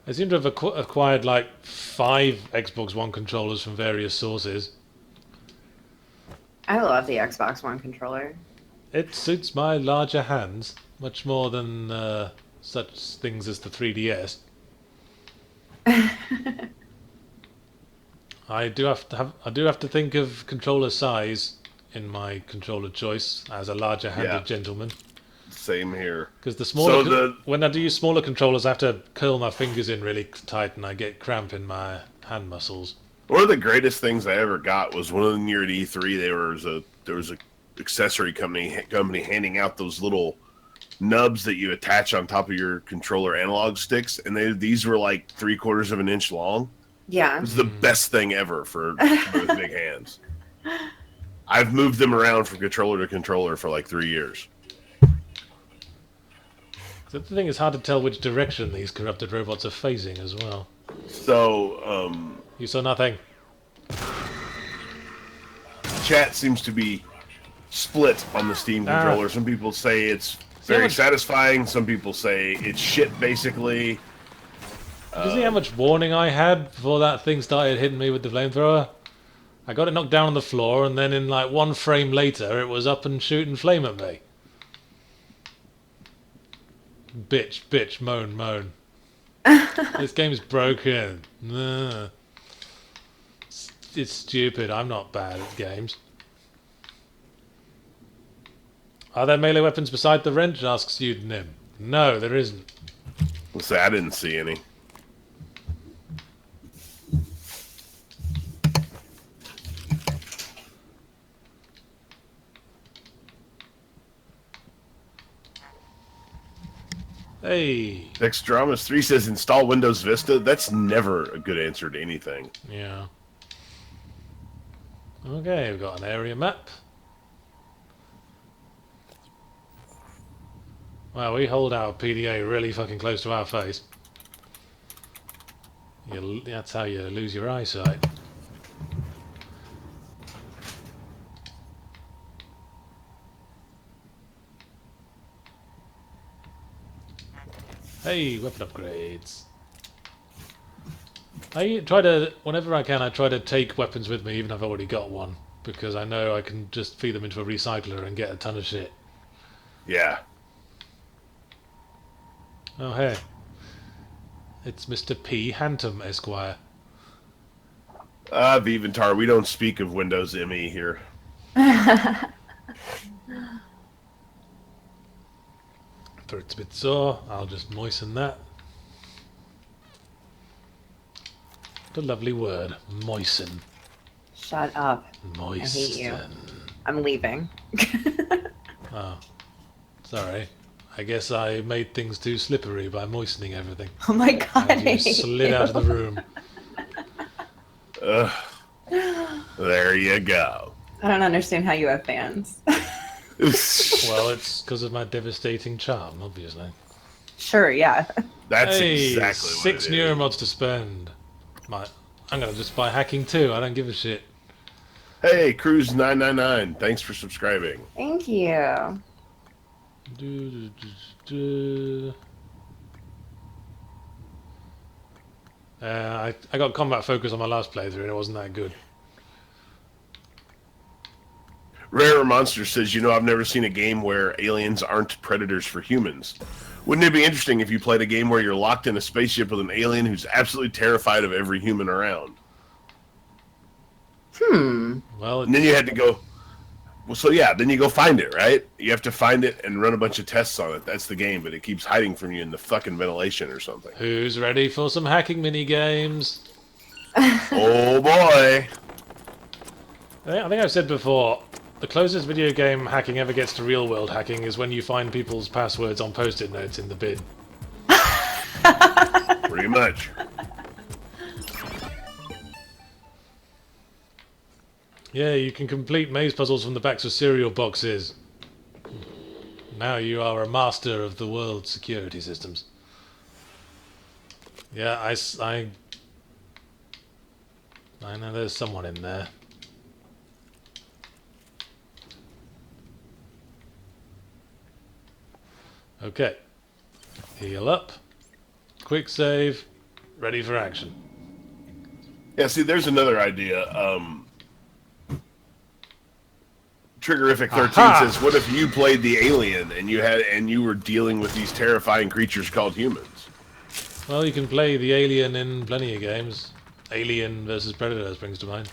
I seem to have acquired like 5 Xbox One controllers from various sources. I love the Xbox One controller. It suits my larger hands much more than such things as the 3DS. I do have to think of controller size in my controller choice as a larger-handed gentleman. Same here. Because the smaller, when I do use smaller controllers, I have to curl my fingers in really tight, and I get cramp in my hand muscles. One of the greatest things I ever got was one of them year at E3. There was a accessory company handing out those little nubs that you attach on top of your controller analog sticks, and these were like 3/4 of an inch long. Yeah, it was the best thing ever for with big hands. I've moved them around from controller to controller for like 3 years. The thing is, hard to tell which direction these corrupted robots are facing as well. So, you saw nothing. Chat seems to be split on the Steam controller. Some people say it's very satisfying. Some people say it's shit, basically. Did you see how much warning I had before that thing started hitting me with the flamethrower? I got it knocked down on the floor, and then in like 1 frame later, it was up and shooting flame at me. Bitch, bitch, moan, moan. This game's broken. It's stupid. I'm not bad at games. Are there melee weapons beside the wrench? Asks Pseudonym. No, there isn't. Let's say I didn't see any. Hey. Xdramas3 says install Windows Vista. That's never a good answer to anything. Yeah. Okay, we've got an area map. Wow, we hold our PDA really fucking close to our face. That's how you lose your eyesight. Hey, weapon upgrades. I try to, whenever I can, I try to take weapons with me, even if I've already got one, because I know I can just feed them into a recycler and get a ton of shit. Yeah. Oh, hey. It's Mr. P. Hantum, Esquire. Viventar, we don't speak of Windows ME here. For it's a bit sore, I'll just moisten that. The lovely word, moisten. Shut up. Moisten. I hate you. I'm leaving. Oh, sorry. I guess I made things too slippery by moistening everything. Oh my god. And you slid out of the room. There you go. I don't understand how you have fans. Well, it's because of my devastating charm, obviously. Sure, yeah. That's hey, exactly what 6 it is. neuromods to spend. I'm gonna just buy hacking too. I don't give a shit. Hey, Cruise999, thanks for subscribing. Thank you. I got combat focus on my last playthrough and it wasn't that good. Rare Monster says, you know, I've never seen a game where aliens aren't predators for humans. Wouldn't it be interesting if you played a game where you're locked in a spaceship with an alien who's absolutely terrified of every human around? Well, and then you had to go... Well, so yeah, then you go find it, right? You have to find it and run a bunch of tests on it. That's the game, but it keeps hiding from you in the fucking ventilation or something. Who's ready for some hacking mini games? Oh boy! I think I've said before, the closest video game hacking ever gets to real world hacking is when you find people's passwords on post-it notes in the bin. Pretty much. Yeah, you can complete maze puzzles from the backs of cereal boxes. Now you are a master of the world's security systems. Yeah, I know there's someone in there. Okay. Heal up. Quick save. Ready for action. Yeah, see, there's another idea. Triggerific 13 says, what if you played the alien and you were dealing with these terrifying creatures called humans? Well, you can play the alien in plenty of games. Alien versus Predator springs to mind.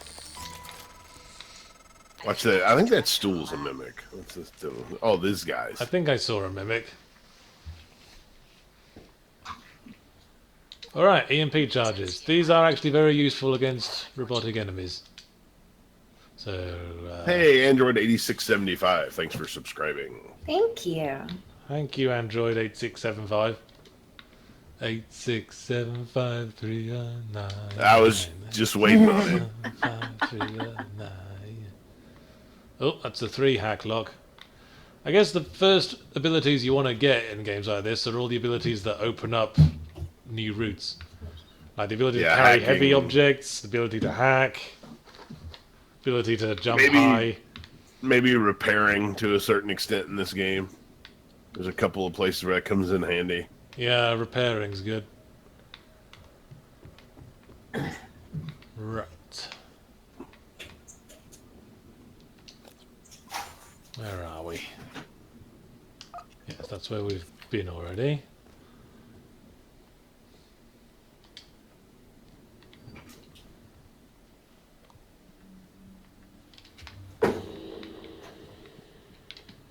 Watch that. I think that stool's a mimic. What's this doing? Oh, these guys. I think I saw a mimic. Alright, EMP charges. These are actually very useful against robotic enemies. So, hey, Android8675, thanks for subscribing. Thank you. Thank you, Android8675. 8675309. I was just waiting on it. Oh, that's the 3 hack lock. I guess the first abilities you want to get in games like this are all the abilities that open up new routes. Like the ability to carry heavy objects, the ability to hack, ability to jump high. Maybe repairing to a certain extent in this game. There's a couple of places where that comes in handy. Yeah, repairing's good. Right. Where are we? Yes, that's where we've been already.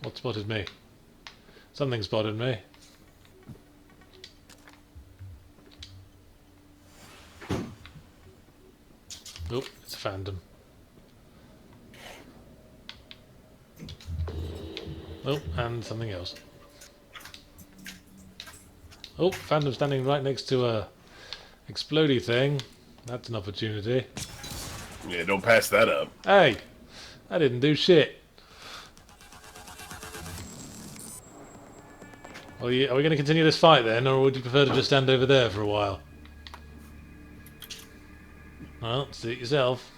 What spotted me? Something spotted me. Oh, it's a phantom. Oh, and something else. Oh, phantom standing right next to a explodey thing. That's an opportunity. Yeah, don't pass that up. Hey, I didn't do shit. Well, are we going to continue this fight then, or would you prefer to just stand over there for a while? Well, suit yourself.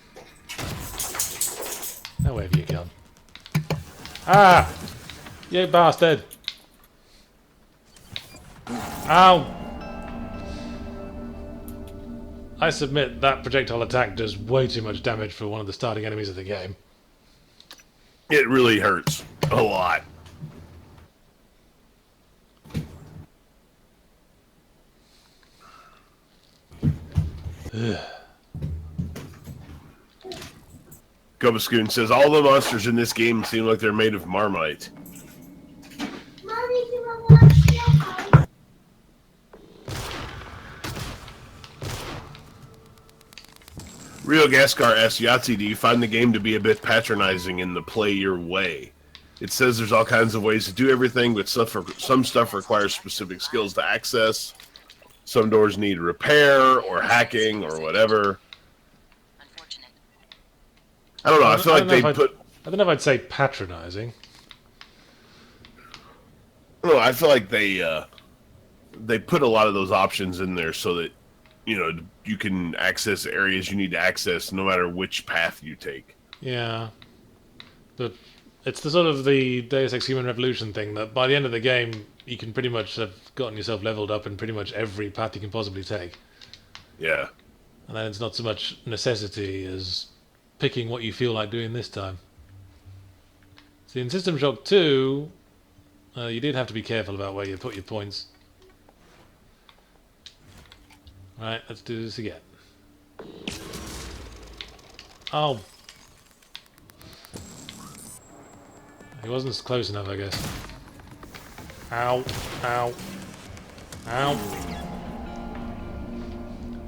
Now where have you gone? Ah! You bastard! Ow! I submit that projectile attack does way too much damage for one of the starting enemies of the game. It really hurts a lot. Gobascoon says all the monsters in this game seem like they're made of Marmite. Rio Gascar asks Yahtzee, do you find the game to be a bit patronizing in the play your way? It says there's all kinds of ways to do everything, but some stuff requires specific skills to access. Some doors need repair or hacking or whatever. I don't know. I feel like they put. I don't know if I'd say patronizing. No, I feel like they put a lot of those options in there so that you can access areas you need to access no matter which path you take. Yeah, but it's the sort of the Deus Ex Human Revolution thing that by the end of the game you can pretty much have gotten yourself leveled up in pretty much every path you can possibly take. Yeah. And then it's not so much necessity as picking what you feel like doing this time. See, in System Shock 2, you did have to be careful about where you put your points. Right, let's do this again. Oh. He wasn't close enough, I guess. Ow. Ow. Ow.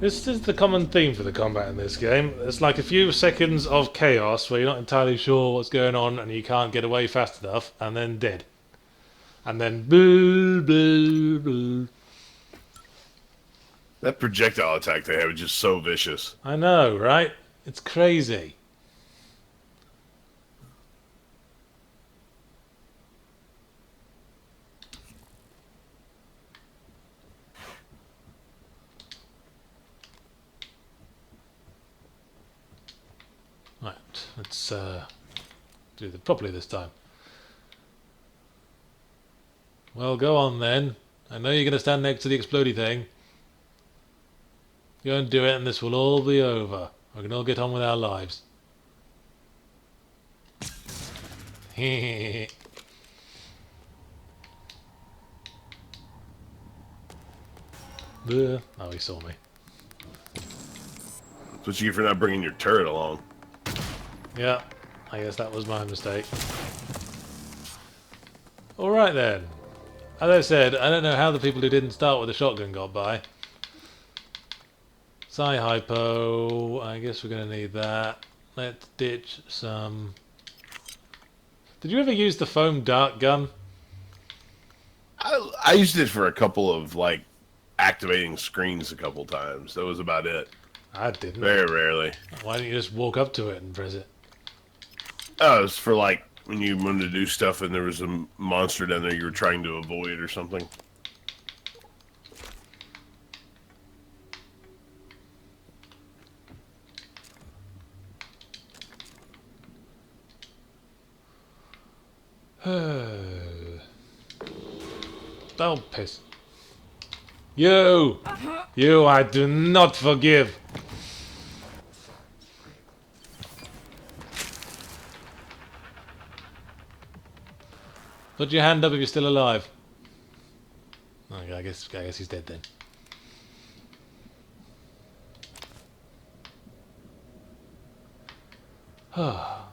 This is the common theme for the combat in this game. It's like a few seconds of chaos where you're not entirely sure what's going on and you can't get away fast enough, and then dead. And then boo, boo, boo. That projectile attack they have is just so vicious. I know, right? It's crazy. Right, let's do it properly this time. Well, go on then. I know you're going to stand next to the explodey thing. Go and do it and this will all be over. We can all get on with our lives. Oh, he saw me. That's what you get for not bringing your turret along. Yeah, I guess that was my mistake. Alright then. As I said, I don't know how the people who didn't start with a shotgun got by. Hypo, I guess we're going to need that. Let's ditch some... Did you ever use the foam dart gun? I used it for a couple of, like, activating screens a couple times. That was about it. I didn't. Very rarely. Why didn't you just walk up to it and press it? Oh, it was for, like, when you wanted to do stuff and there was a monster down there you were trying to avoid or something. Oh, piss. You! You I do not forgive! Put your hand up if you're still alive. Okay, I guess he's dead then. Well,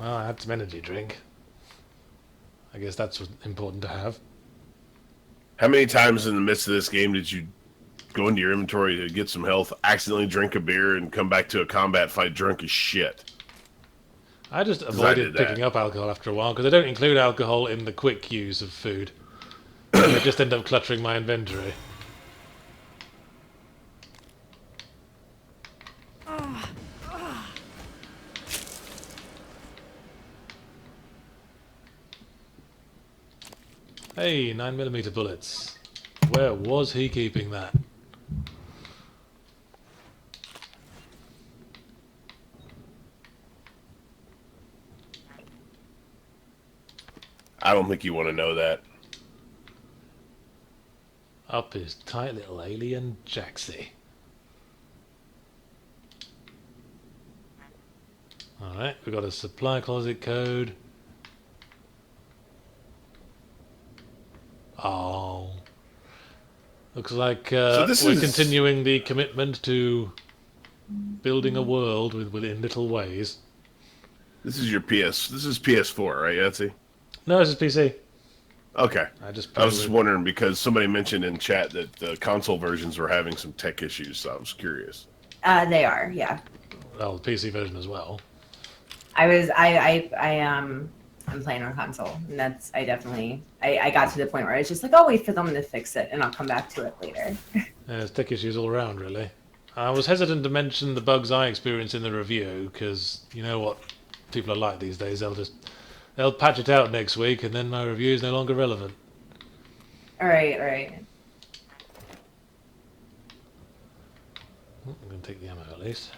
I had some energy drink. I guess that's important to have. How many times in the midst of this game did you go into your inventory to get some health, accidentally drink a beer, and come back to a combat fight drunk as shit? I just avoided picking up alcohol after a while, because I don't include alcohol in the quick use of food. I just end up cluttering my inventory. Hey, 9mm bullets. Where was he keeping that? I don't think you want to know that. Up his tight little alien Yahtzee. Alright, we've got a supply closet code. Oh. Looks like we're continuing the commitment to building a world within little ways. This is your PS. This is PS4, right, Yahtzee? No, this is PC. Okay. I was just wondering because somebody mentioned in chat that the console versions were having some tech issues, so I was curious. They are, yeah. Well, the PC version as well. I'm playing on console, and I got to the point where I was just like, I'll wait for them to fix it, and I'll come back to it later. There's tech issues all around, really. I was hesitant to mention the bugs I experienced in the review, because you know what people are like these days. They'll patch it out next week, and then my review is no longer relevant. Alright. I'm going to take the ammo at least.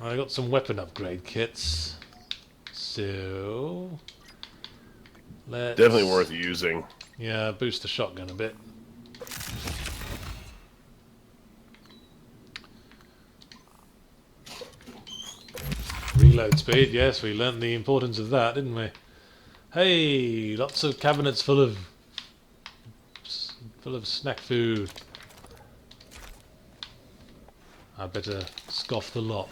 I got some weapon upgrade kits. So... let's... Definitely worth using. Yeah, boost the shotgun a bit. Reload speed, yes, we learnt the importance of that, didn't we? Hey, lots of cabinets full of snack food. I better scoff the lot.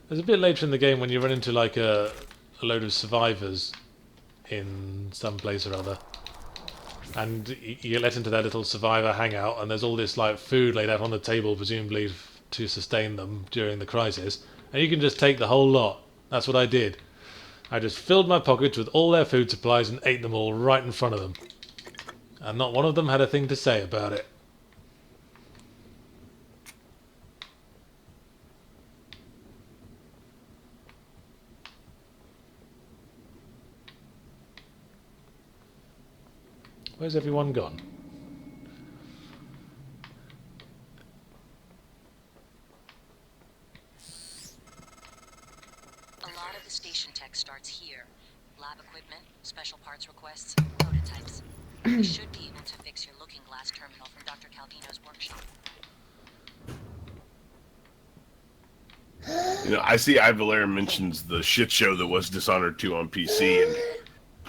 There's a bit later in the game when you run into like a load of survivors in some place or other. And you get let into their little survivor hangout, and there's all this like food laid out on the table, presumably to sustain them during the crisis. And you can just take the whole lot. That's what I did. I just filled my pockets with all their food supplies and ate them all right in front of them. And not one of them had a thing to say about it. Where's everyone gone? A lot of the station tech starts here. Lab equipment, special parts requests, prototypes. We should be able to fix your looking glass terminal from Dr. Calvino's workshop. You know, I see Ivalair mentions the shit show that was Dishonored 2 on PC, and it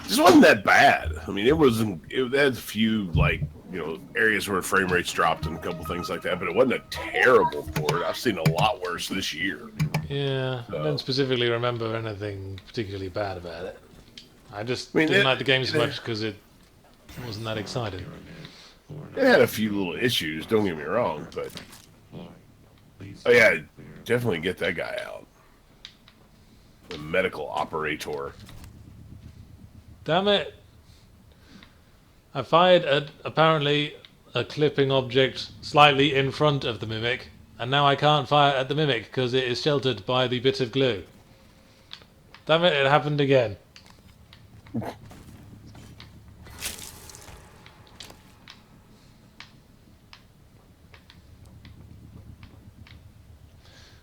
just wasn't that bad. I mean, it had a few, like, you know, areas where frame rates dropped and a couple things like that, but it wasn't a terrible port. I've seen a lot worse this year. Yeah, I don't specifically remember anything particularly bad about it. I didn't like the game so much because it wasn't that exciting. It had a few little issues, don't get me wrong, but... Oh yeah, definitely get that guy out. The medical operator. Damn it! I fired at, apparently, a clipping object slightly in front of the mimic, and now I can't fire at the mimic because it is sheltered by the bit of glue. Damn it, it happened again.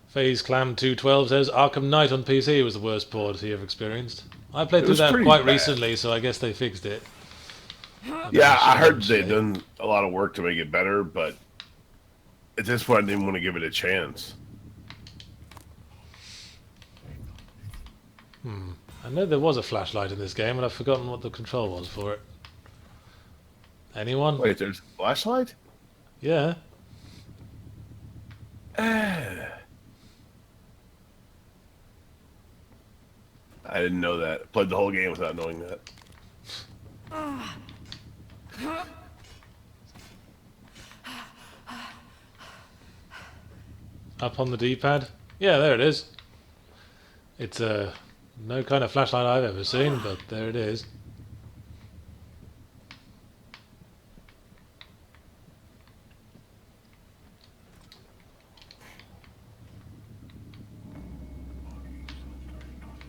Phase Clam 212 says Arkham Knight on PC was the worst port he ever experienced. I played through that quite recently, so I guess they fixed it. Yeah, I heard they'd done a lot of work to make it better, but at this point I didn't want to give it a chance. I know there was a flashlight in this game, and I've forgotten what the control was for it. Anyone? Wait, there's a flashlight? Yeah. I didn't know that. I played the whole game without knowing that. Up on the D-pad? Yeah, there it is. It's no kind of flashlight I've ever seen, but there it is.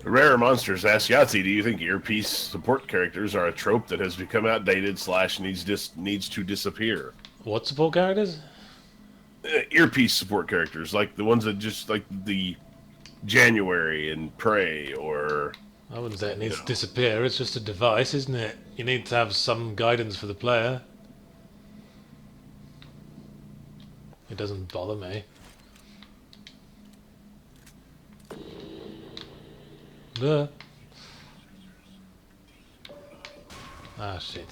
Rare Monsters asks Yahtzee, do you think earpiece support characters are a trope that has become outdated / needs to disappear? What support characters? Earpiece support characters, like the ones that just like the January and Prey, or I wouldn't say it needs to disappear. It's just a device, isn't it? You need to have some guidance for the player. It doesn't bother me. Ah, shit.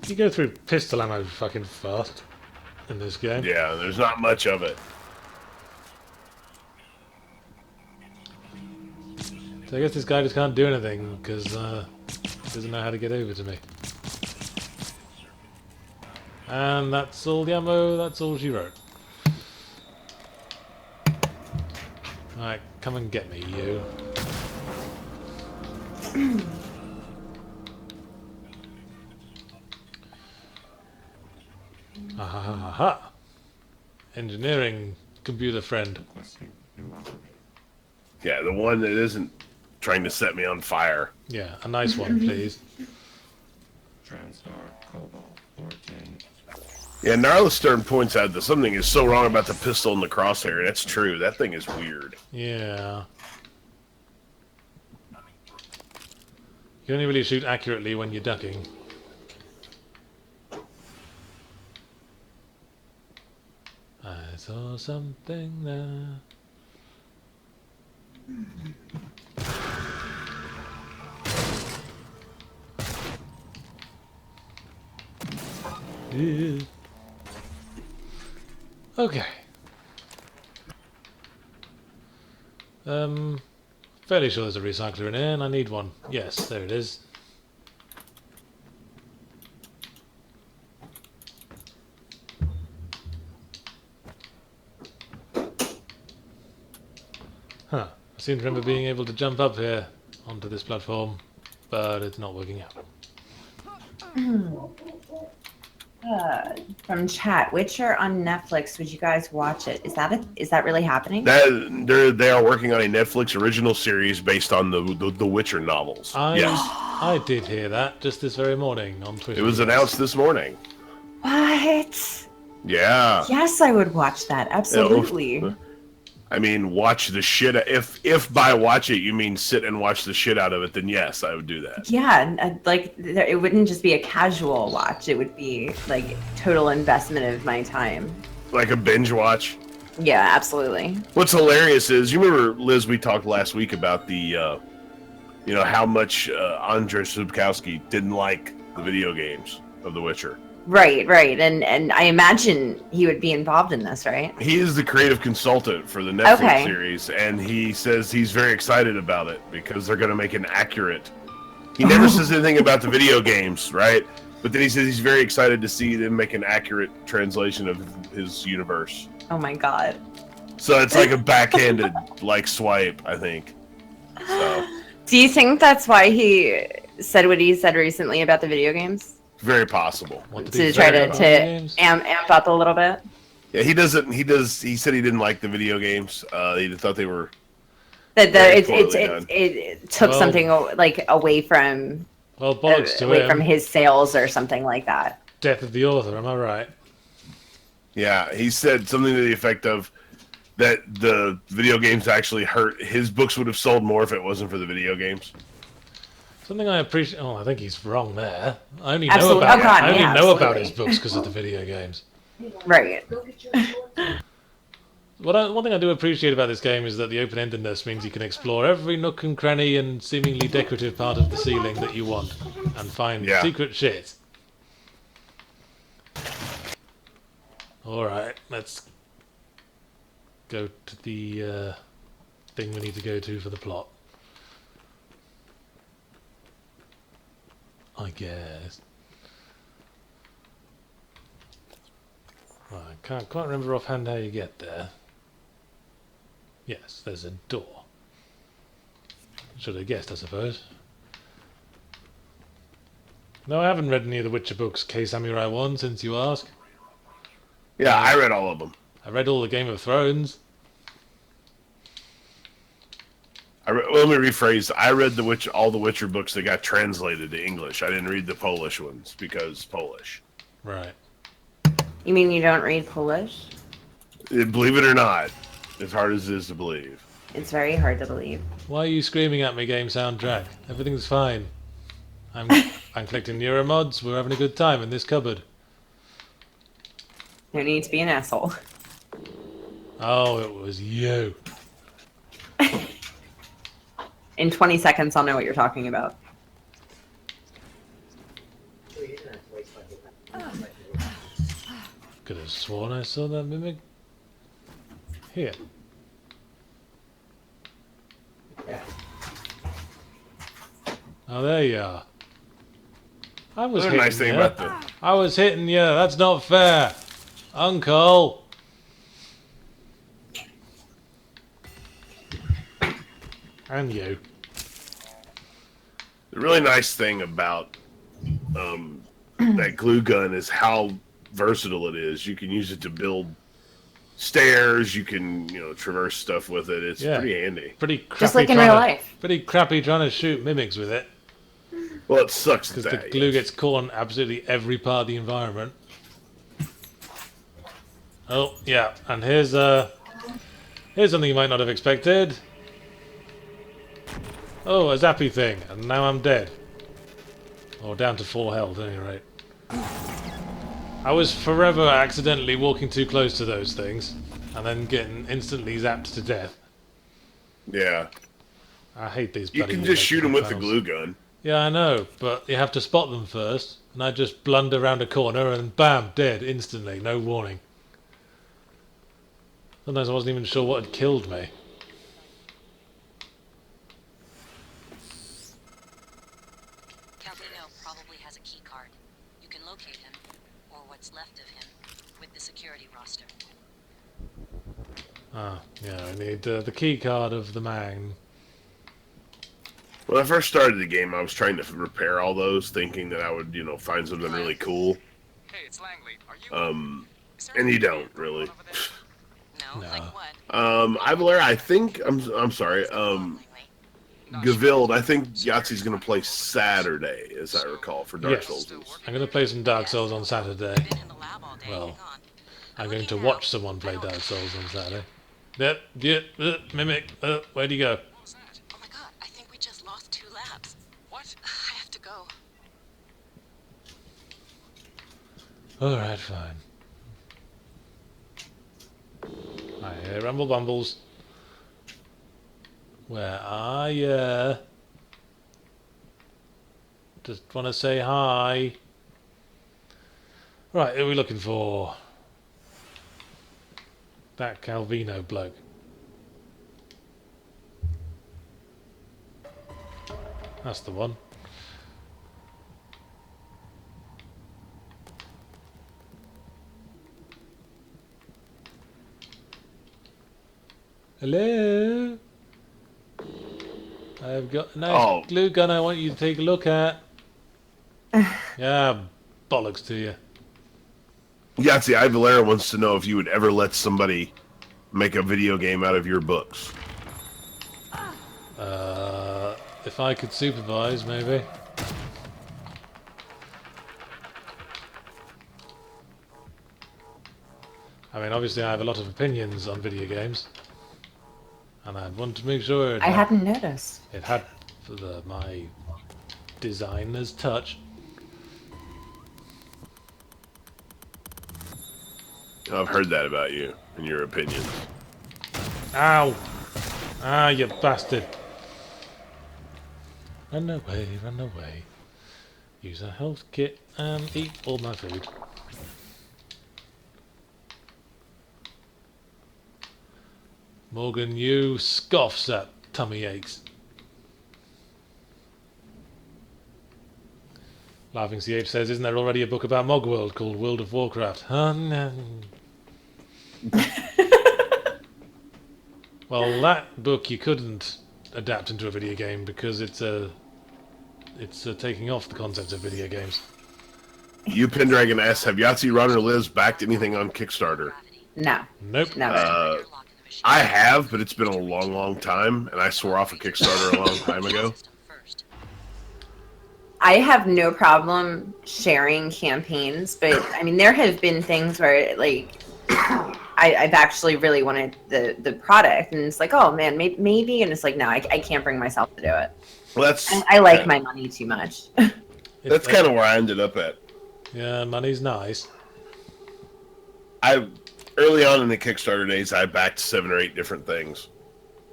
You go through pistol ammo fucking fast in this game. Yeah, there's not much of it. So I guess this guy just can't do anything because he doesn't know how to get over to me. And that's all the ammo, that's all she wrote. Alright, come and get me, you. Ha. Engineering computer friend. Yeah, the one that isn't trying to set me on fire. Yeah, a nice one, please. Yeah, Gnarly Stern points out that something is so wrong about the pistol and the crosshair. That's true. That thing is weird. Yeah. You only really shoot accurately when you're ducking. I saw something there. Yeah. Okay. Fairly sure there's a recycler in here, and I need one. Yes, there it is. Huh. I seem to remember being able to jump up here onto this platform, but it's not working out. From chat, Witcher on Netflix. Would you guys watch it? Is that really happening? They are working on a Netflix original series based on the Witcher novels. Yes, I did hear that just this very morning on Twitter. It was announced this morning. What? Yeah. Yes, I would watch that. Absolutely. I mean, watch the shit. If by watch it you mean sit and watch the shit out of it, then yes, I would do that. Yeah, like it wouldn't just be a casual watch. It would be like total investment of my time. Like a binge watch. Yeah, absolutely. What's hilarious is, you remember, Liz, we talked last week about the, how much Andrzej Sapkowski didn't like the video games of The Witcher. Right, and I imagine he would be involved in this, right? He is the creative consultant for the Netflix series, and he says he's very excited about it because they're going to make an accurate. He never says anything about the video games, right? But then he says he's very excited to see them make an accurate translation of his universe. Oh my god! So it's like a backhanded swipe, I think. So. Do you think that's why he said what he said recently about the video games? Very possible. To try to amp up a little bit. Yeah, he doesn't. He said he didn't like the video games. He thought they were. It took something away from. Well, bollocks to away him. from his sales or something like that. Death of the author. Am I right? Yeah, he said something to the effect of that the video games actually hurt. His books would have sold more if it wasn't for the video games. Something I appreciate. Oh, I think he's wrong there. I only know about his books because of the video games. Right. One thing I do appreciate about this game is that the open-endedness means you can explore every nook and cranny and seemingly decorative part of the ceiling that you want and find secret shit. Alright, let's go to the thing we need to go to for the plot. I guess. Well, I can't quite remember offhand how you get there. Yes, there's a door. Should have guessed, I suppose. No, I haven't read any of the Witcher books, K Samurai 1, since you ask. Yeah, I read all of them. I read all the Game of Thrones. Let me rephrase. I read all the Witcher books that got translated to English. I didn't read the Polish ones because Polish. Right. You mean you don't read Polish? Believe it or not, as hard as it is to believe. It's very hard to believe. Why are you screaming at me, game soundtrack? Everything's fine. I'm collecting neuromods. We're having a good time in this cupboard. No need to be an asshole. Oh, it was you. In 20 seconds, I'll know what you're talking about. Could have sworn I saw that mimic. Here. Oh, there you are. I was hitting nice thing you. about the... I was hitting you. That's not fair, Uncle. And you. The really nice thing about that glue gun is how versatile it is. You can use it to build stairs. You can, traverse stuff with it. It's pretty handy. Pretty crappy. Just like in real life. Pretty crappy trying to shoot mimics with it. Well, it sucks because the glue gets caught on absolutely every part of the environment. Oh yeah, and here's something you might not have expected. Oh, a zappy thing, and now I'm dead. Or down to 4 health, at any rate. I was forever accidentally walking too close to those things, and then getting instantly zapped to death. Yeah. I hate these You bloody can just shoot them with the glue gun. Yeah, I know, but you have to spot them first, and I just blunder around a corner and bam, dead instantly, no warning. Sometimes I wasn't even sure what had killed me. Calvino probably has a key card. You can locate him, or what's left of him, with the security roster. Ah, yeah, I need the key card of the man. When I first started the game, I was trying to repair all those, thinking that I would, find something really cool. Hey, it's Langley. Are you... And you don't really. No. Like what? Ivalera, I think I'm sorry. Gavild, I think Yahtzee's gonna play Saturday, as I recall, for Dark Souls. I'm gonna play some Dark Souls on Saturday. Well, I'm going to watch someone play Dark Souls on Saturday. Mimic, where'd you go? Oh my god, I think we just lost 2 labs. What? I have to go. Alright, fine. I hear rumble bumbles. Where are ya? Just want to say hi. Right, who are we looking for? That Calvino bloke. That's the one. Hello? I've got a nice glue gun I want you to take a look at. Yeah, bollocks to you. Yahtzee, Ivalera wants to know if you would ever let somebody make a video game out of your books. If I could supervise, maybe. I mean, obviously I have a lot of opinions on video games. And I want to make sure I hadn't noticed. It had my designer's touch. I've heard that about you and your opinions. Ow! Ah, you bastard! Run away, run away. Use a health kit and eat all my food. Morgan, you scoffs at tummy aches. Laughing CH says, isn't there already a book about Mogworld called World of Warcraft? Huh? No. Well, that book you couldn't adapt into a video game because it's taking off the concept of video games. You Pendragon asks, have Yahtzee, Ron, or Liz backed anything on Kickstarter? No. Nope. Never. I have, but it's been a long, long time, and I swore off a Kickstarter a long time ago. I have no problem sharing campaigns, but I mean, there have been things where like I've actually really wanted the product, and it's like, oh man, maybe, and it's like, no, I can't bring myself to do it. Well, that's I like my money too much. That's kind of where I ended up at. Yeah, money's nice. Early on in the Kickstarter days, I backed 7 or 8 different things.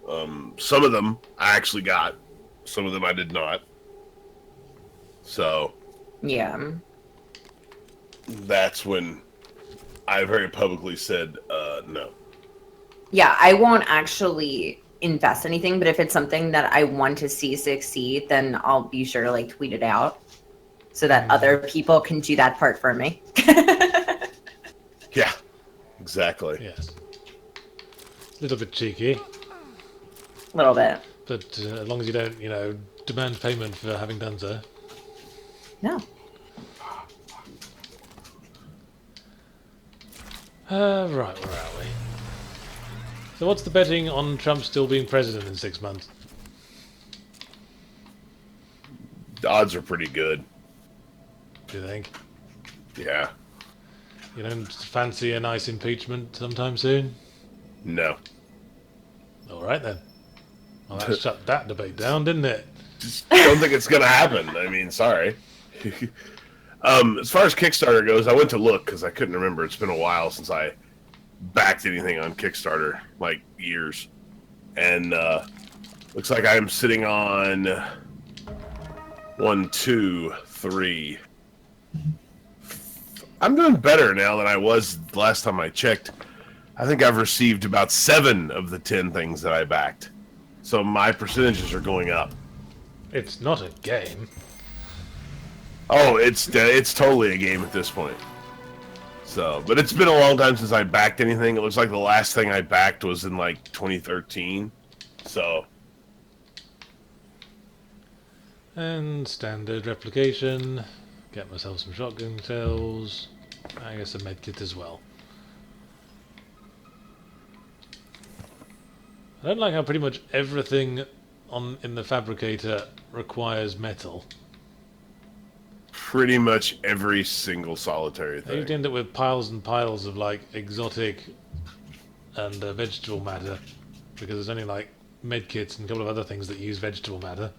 Some of them I actually got. Some of them I did not. So... yeah. That's when I very publicly said no. Yeah, I won't actually invest anything, but if it's something that I want to see succeed, then I'll be sure to like tweet it out so that other people can do that part for me. Yeah, exactly. Yes. A little bit cheeky. A little bit. But as long as you don't, demand payment for having done so. No. Right, where are we? So what's the betting on Trump still being president in 6 months? The odds are pretty good. Do you think? Yeah. You don't fancy a nice impeachment sometime soon? No. All right then. Well, that shut that debate down, didn't it? Just don't think it's going to happen. I mean, sorry. As far as Kickstarter goes, I went to look because I couldn't remember. It's been a while since I backed anything on Kickstarter, like years. And looks like I'm sitting on 1, 2, 3. I'm doing better now than I was the last time I checked. I think I've received about 7 of the 10 things that I backed. So my percentages are going up. It's not a game. Oh, it's totally a game at this point. So, but it's been a long time since I backed anything. It looks like the last thing I backed was in like 2013. So. And standard replication. Get myself some shotgun shells. I guess a medkit as well. I don't like how pretty much everything in the fabricator requires metal. Pretty much every single solitary thing. You'd end up with piles and piles of like exotic and vegetable matter, because there's only like medkits and a couple of other things that use vegetable matter.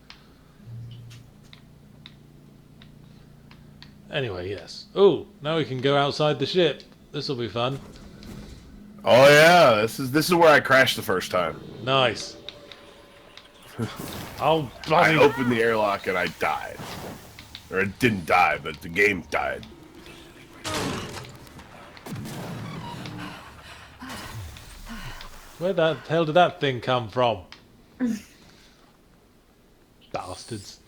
Anyway, yes. Oh, now we can go outside the ship. This will be fun. Oh yeah, this is where I crashed the first time. Nice. I opened the airlock and I died. Or it didn't die, but the game died. Where the hell did that thing come from? Bastards.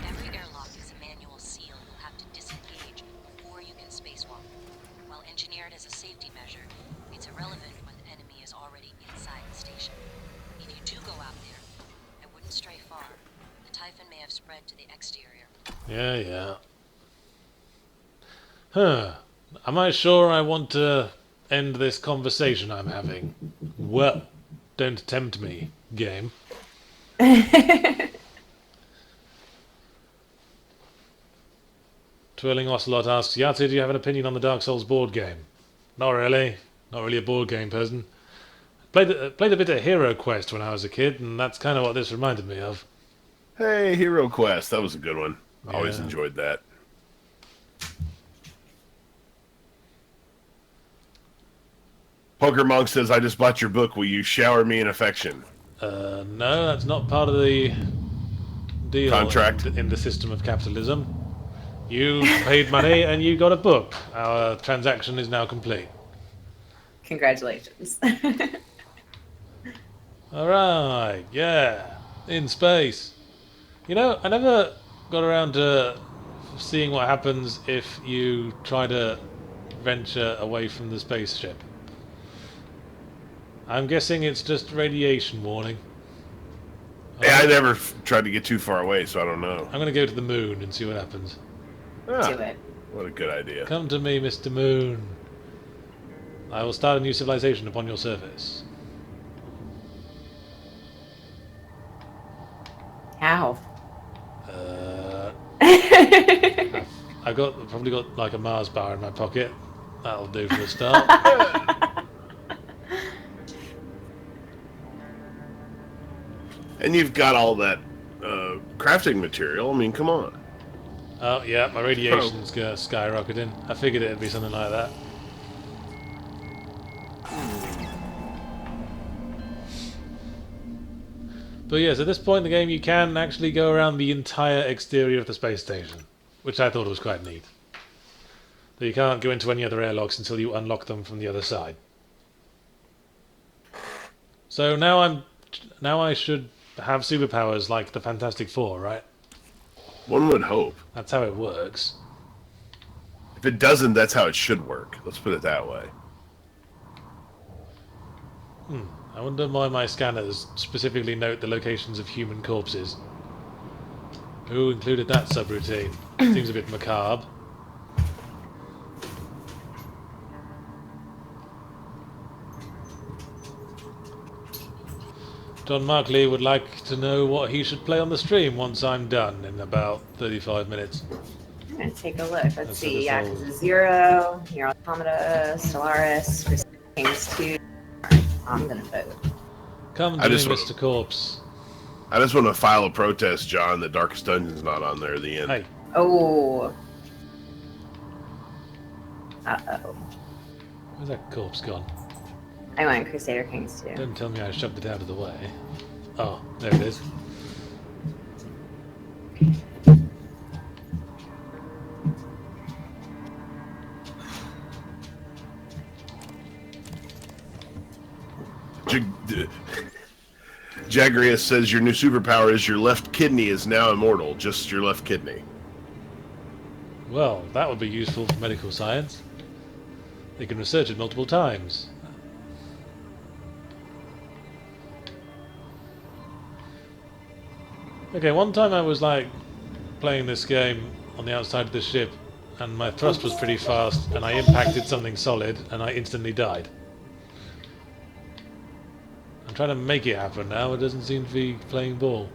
Every airlock is a manual seal you'll have to disengage before you can spacewalk. While engineered as a safety measure, it's irrelevant when the enemy is already inside the station. If you do go out there, I wouldn't stray far. The Typhon may have spread to the exterior. Yeah. Huh. Am I sure I want to end this conversation I'm having? Well, don't tempt me, game. Twirling Ocelot asks, Yahtzee, do you have an opinion on the Dark Souls board game? Not really. Not really a board game person. Played a bit of Hero Quest when I was a kid, and that's kind of what this reminded me of. Hey, Hero Quest. That was a good one. Always enjoyed that. Poker Monk says, I just bought your book. Will you shower me in affection? No, that's not part of the deal. Contract? In the system of capitalism. You paid money and you got a book. Our transaction is now complete. Congratulations. Alright, yeah. In space. You know, I never got around to seeing what happens if you try to venture away from the spaceship. I'm guessing it's just radiation warning. Yeah, I never tried to get too far away, so I don't know. I'm going to go to the moon and see what happens. Do it. What a good idea. Come to me, Mr. Moon. I will start a new civilization upon your surface. How? I've probably got like a Mars bar in my pocket. That'll do for a start. And you've got all that crafting material. I mean, come on. Oh yeah, my radiation's skyrocketing. I figured it'd be something like that. But yes, at this point in the game you can actually go around the entire exterior of the space station, which I thought was quite neat. But you can't go into any other airlocks until you unlock them from the other side. So now I should have superpowers like the Fantastic Four, right? One would hope. That's how it works. If it doesn't, that's how it should work. Let's put it that way. I wonder why my scanners specifically note the locations of human corpses. Who included that subroutine? Seems a bit macabre. John Markley would like to know what he should play on the stream once I'm done in about 35 minutes. I'm going to take a look. Let's see. Yakuza 0, Nier Automata, Stellaris, Crusader Kings 2. I'm going to vote. Come to Mr. Corpse. I just want to file a protest, John, that Darkest Dungeon's not on there at the end. Hey. Oh. Uh-oh. Where's that corpse gone? I went Crusader Kings 2. Don't tell me I shoved it out of the way. Oh, there it is. Jagrius says your new superpower is your left kidney is now immortal. Just your left kidney. Well, that would be useful for medical science. They can research it multiple times. Okay, one time I was like playing this game on the outside of the ship and my thrust was pretty fast and I impacted something solid and I instantly died. I'm trying to make it happen now, it doesn't seem to be playing ball.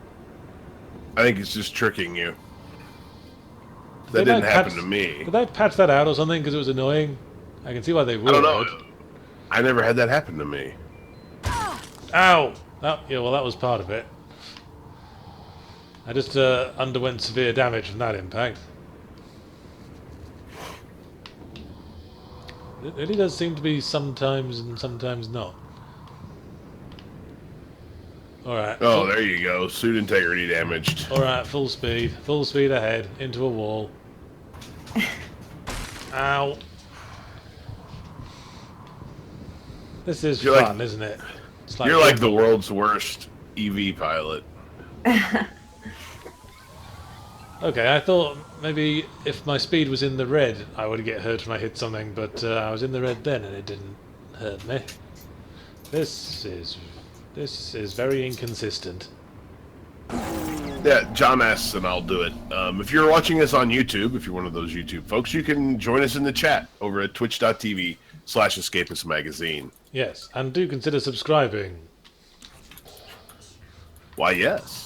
I think it's just tricking you. That didn't happen to me. Did they patch that out or something because it was annoying? I can see why they would. I don't know. I never had that happen to me. Ow! Oh, yeah, well that was part of it. I just underwent severe damage from that impact. It really does seem to be sometimes and sometimes not. Alright. Oh, there you go. Suit integrity damaged. Alright, full speed ahead, into a wall. Ow. This is fun, isn't it? It's you're like the world's worst EV pilot. Okay, I thought maybe if my speed was in the red, I would get hurt when I hit something, but I was in the red then and it didn't hurt me. This is very inconsistent. Yeah, John asks and I'll do it. If you're watching us on YouTube, if you're one of those YouTube folks, you can join us in the chat over at twitch.tv/Escapist Magazine. Yes, and do consider subscribing. Why, yes.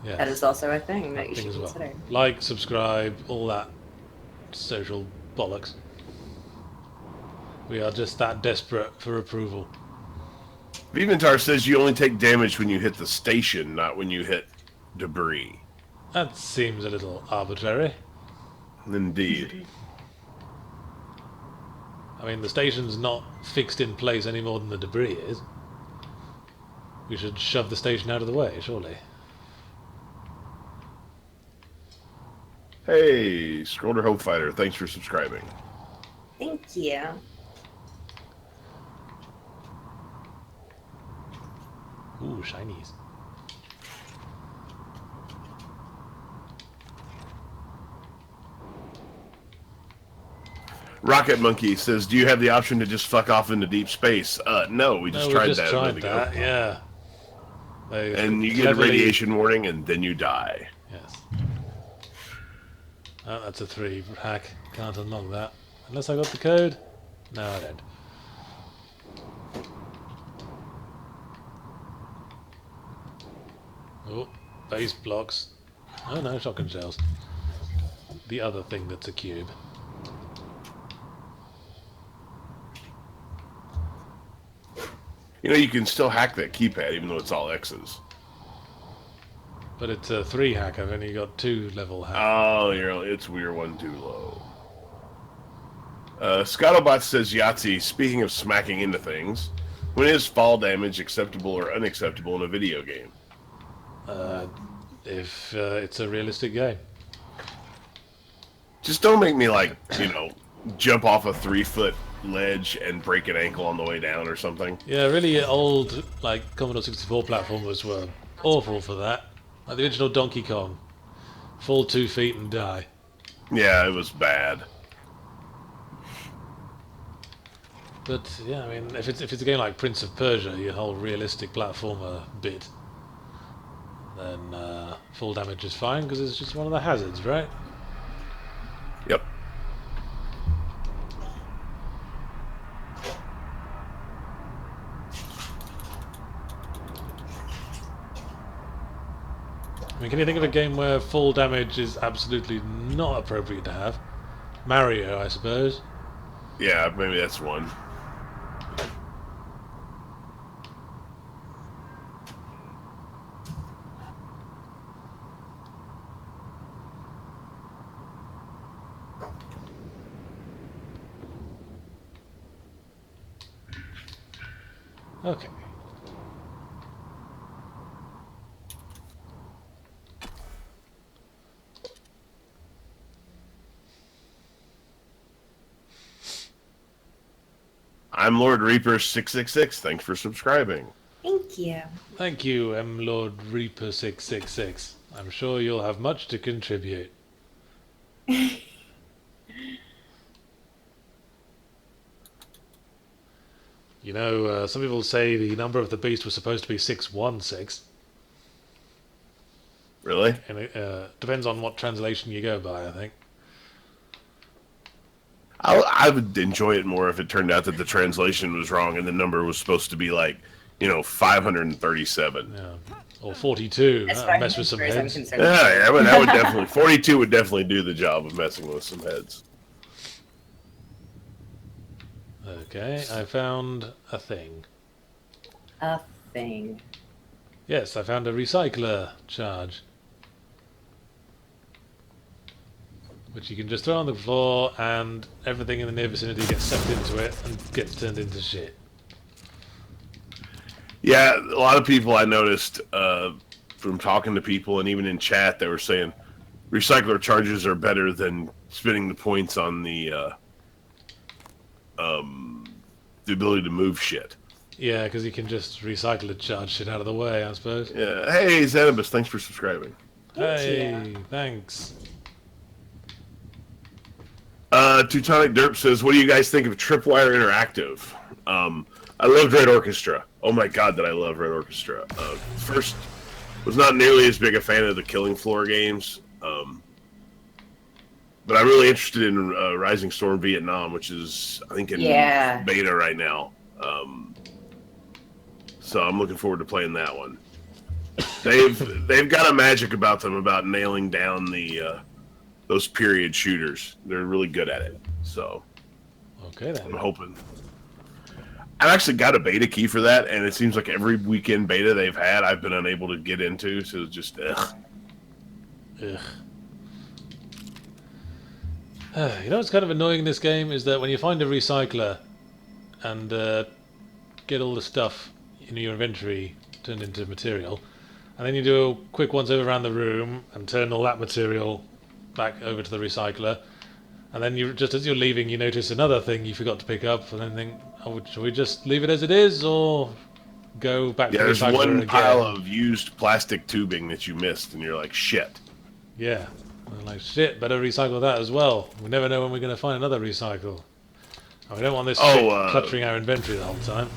Yes. That is also a thing that you should consider. Well. Like, subscribe, all that social bollocks. We are just that desperate for approval. Viventar says you only take damage when you hit the station, not when you hit debris. That seems a little arbitrary. Indeed. I mean, the station's not fixed in place any more than the debris is. We should shove the station out of the way, surely. Hey, Scroller Hope Fighter, thanks for subscribing. Thank you. Ooh, shinies. Rocket Monkey says, do you have the option to just fuck off into deep space? No, we just tried that. Yeah. And you get a radiation warning and then you die. Yes. Oh, that's a 3 hack. Can't unlock that. Unless I got the code? No, I don't. Oh, base blocks. Oh no, shotgun shells. The other thing that's a cube. You know, you can still hack that keypad even though it's all X's. But it's a 3 hack. I've only got 2 level hack. Oh, it's weird, one too low. Scuttlebot says, Yahtzee, speaking of smacking into things, when is fall damage acceptable or unacceptable in a video game? If it's a realistic game. Just don't make me, like, jump off a 3-foot ledge and break an ankle on the way down or something. Yeah, really old, like, Commodore 64 platformers were awful for that. Like the original Donkey Kong. Fall 2 feet and die. Yeah, it was bad. But, yeah, I mean, if it's a game like Prince of Persia, your whole realistic platformer bit, then full damage is fine, because it's just one of the hazards, right? Yep. I mean, can you think of a game where full damage is absolutely not appropriate to have? Mario, I suppose. Yeah, maybe that's one. Okay. I'm Lord Reaper 666. Thanks for subscribing. Thank you. Thank you, M. Lord Reaper 666. I'm sure you'll have much to contribute. You know, some people say the number of the beast was supposed to be 616. Really? And it depends on what translation you go by, I think. I would enjoy it more if it turned out that the translation was wrong and the number was supposed to be like, 537. Yeah. Or 42. As That'd far mess as with some I'm heads. concerned. Yeah, that would definitely. 42 would definitely do the job of messing with some heads. Okay, I found a thing. A thing. Yes, I found a recycler charge. Which you can just throw on the floor and everything in the near vicinity gets sucked into it and gets turned into shit. Yeah, a lot of people I noticed from talking to people and even in chat, they were saying recycler charges are better than spending the points on the ability to move shit. Yeah, because you can just recycle and charge shit out of the way, I suppose. Yeah. Hey, Xanabus, thanks for subscribing. Hey, thanks. Teutonic Derp says, what do you guys think of Tripwire Interactive? I loved Red Orchestra. Oh my god, did I love Red Orchestra. First, was not nearly as big a fan of the Killing Floor games. But I'm really interested in Rising Storm Vietnam, which is, I think, in beta right now. So I'm looking forward to playing that one. They've got a magic about them about nailing down the those period shooters. They're really good at it. So okay, then. I'm hoping. I've actually got a beta key for that, and it seems like every weekend beta they've had, I've been unable to get into. So it's just ugh. You know what's kind of annoying in this game is that when you find a recycler and get all the stuff in your inventory turned into material, and then you do a quick once over around the room and turn all that material back over to the recycler, and then you just as you're leaving you notice another thing you forgot to pick up, and then think, oh, should we just leave it as it is or go back to the recycler there's one again? pile of used plastic tubing that you missed, and you're like, shit. Yeah. I'm like, shit, better recycle that as well. We never know when we're going to find another recycle. And we don't want this shit cluttering our inventory the whole time.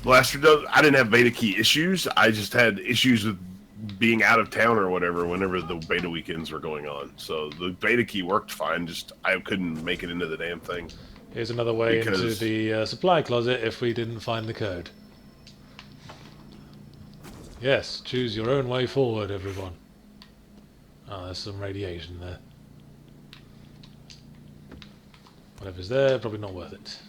Blaster does. I didn't have beta key issues. I just had issues with being out of town or whatever whenever the beta weekends were going on. So the beta key worked fine, just I couldn't make it into the damn thing. Here's another way into the supply closet if we didn't find the code. Yes, choose your own way forward, everyone. Oh, there's some radiation there. Whatever's there, probably not worth it.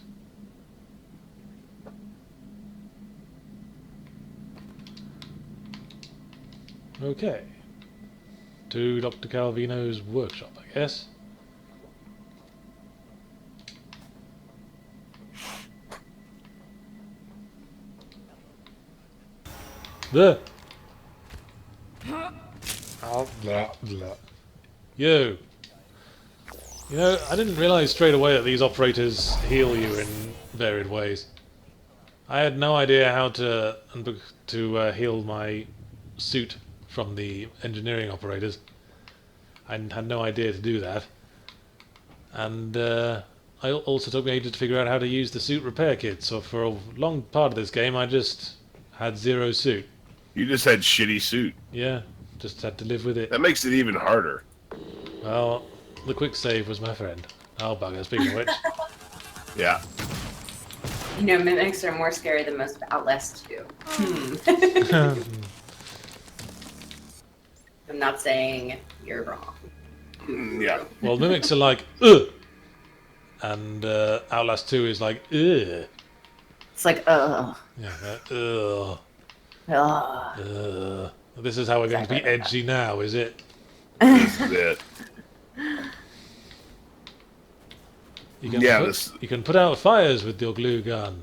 Okay. To Dr. Calvino's workshop, I guess. There. Oh, blah, blah. Yo. You know, I didn't realise straight away that these operators heal you in varied ways. I had no idea how to heal my suit from the engineering operators. I had no idea to do that. And I also took me ages to figure out how to use the suit repair kit, so for a long part of this game I just had zero suit. You just had shitty suit. Yeah, just had to live with it. That makes it even harder. Well, the quick save was my friend. Oh, bugger, speaking of which. Yeah. You know, mimics are more scary than most of Outlast 2. I'm not saying you're wrong. Yeah. Well, mimics are like, ugh! And Outlast 2 is like, ugh. It's like, ugh. Yeah, ugh. Ugh. This is how we're going to be edgy now, is it? This is it. You can put out fires with your glue gun.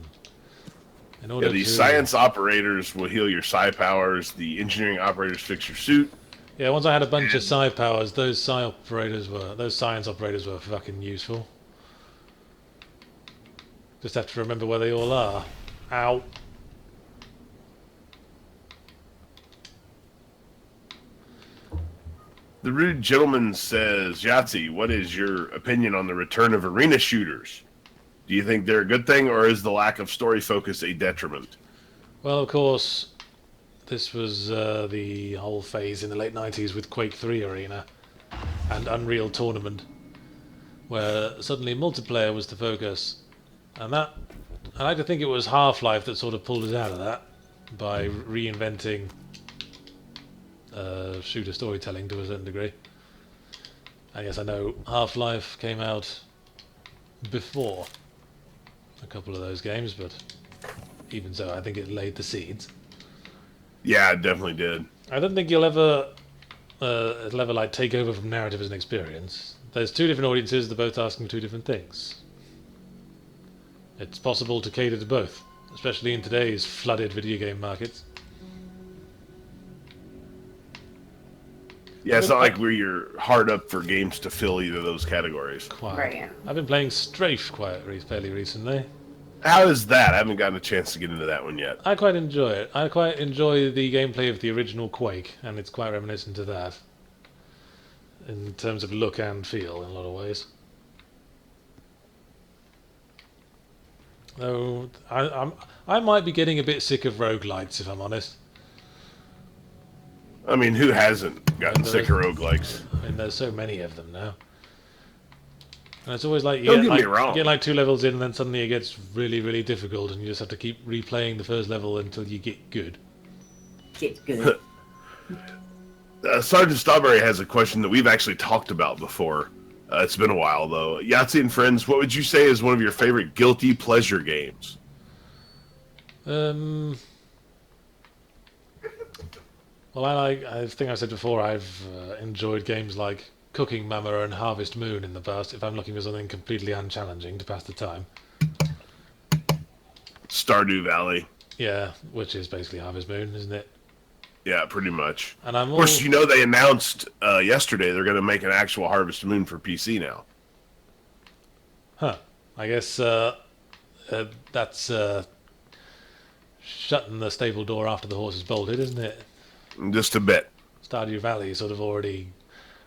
These science operators will heal your psi powers. The engineering operators fix your suit. Yeah, once I had a bunch of psi powers, those science operators were fucking useful. Just have to remember where they all are. Ow. The Rude Gentleman says, Yahtzee, what is your opinion on the return of arena shooters? Do you think they're a good thing, or is the lack of story focus a detriment? Well, of course, this was the whole phase in the late 90s with Quake 3 Arena and Unreal Tournament, where suddenly multiplayer was the focus. And that, I like to think it was Half-Life that sort of pulled us out of that by reinventing shooter storytelling to a certain degree. I guess I know Half-Life came out before a couple of those games, but even so, I think it laid the seeds. Yeah, it definitely did. I don't think it'll ever like take over from narrative as an experience. There's two different audiences, they're both asking two different things. It's possible to cater to both, especially in today's flooded video game markets. Yeah, it's not like you're hard up for games to fill either of those categories. Quite. Right. I've been playing Strafe fairly recently. How is that? I haven't gotten a chance to get into that one yet. I quite enjoy it. I quite enjoy the gameplay of the original Quake, and it's quite reminiscent of that. In terms of look and feel, in a lot of ways. Though, I might be getting a bit sick of roguelites, if I'm honest. I mean, who hasn't gotten sick of roguelikes? I mean, there's so many of them now. And it's always like, Don't get me wrong. You get like 2 levels in, and then suddenly it gets really, really difficult, and you just have to keep replaying the first level until you get good. Get good. Sergeant Strawberry has a question that we've actually talked about before. It's been a while, though. Yahtzee and friends, what would you say is one of your favorite guilty pleasure games? Well, I think I said before, I've enjoyed games like Cooking Mama and Harvest Moon in the past, if I'm looking for something completely unchallenging to pass the time. Stardew Valley. Yeah, which is basically Harvest Moon, isn't it? Yeah, pretty much. And of course, you know they announced yesterday they're going to make an actual Harvest Moon for PC now. Huh. I guess that's shutting the stable door after the horse is bolted, isn't it? Just a bit. Stardew Valley sort of already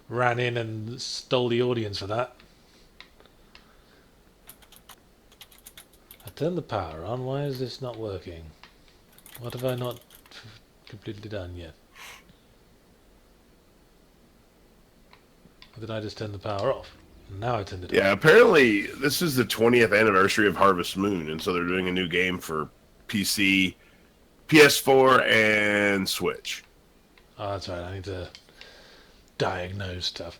ran in and stole the audience for that. I turned the power on. Why is this not working? What have I not completely done yet? Or did I just turn the power off? Now I turned it on. Yeah, apparently this is the 20th anniversary of Harvest Moon, and so they're doing a new game for PC PS4 and Switch. Oh, that's right. I need to diagnose stuff.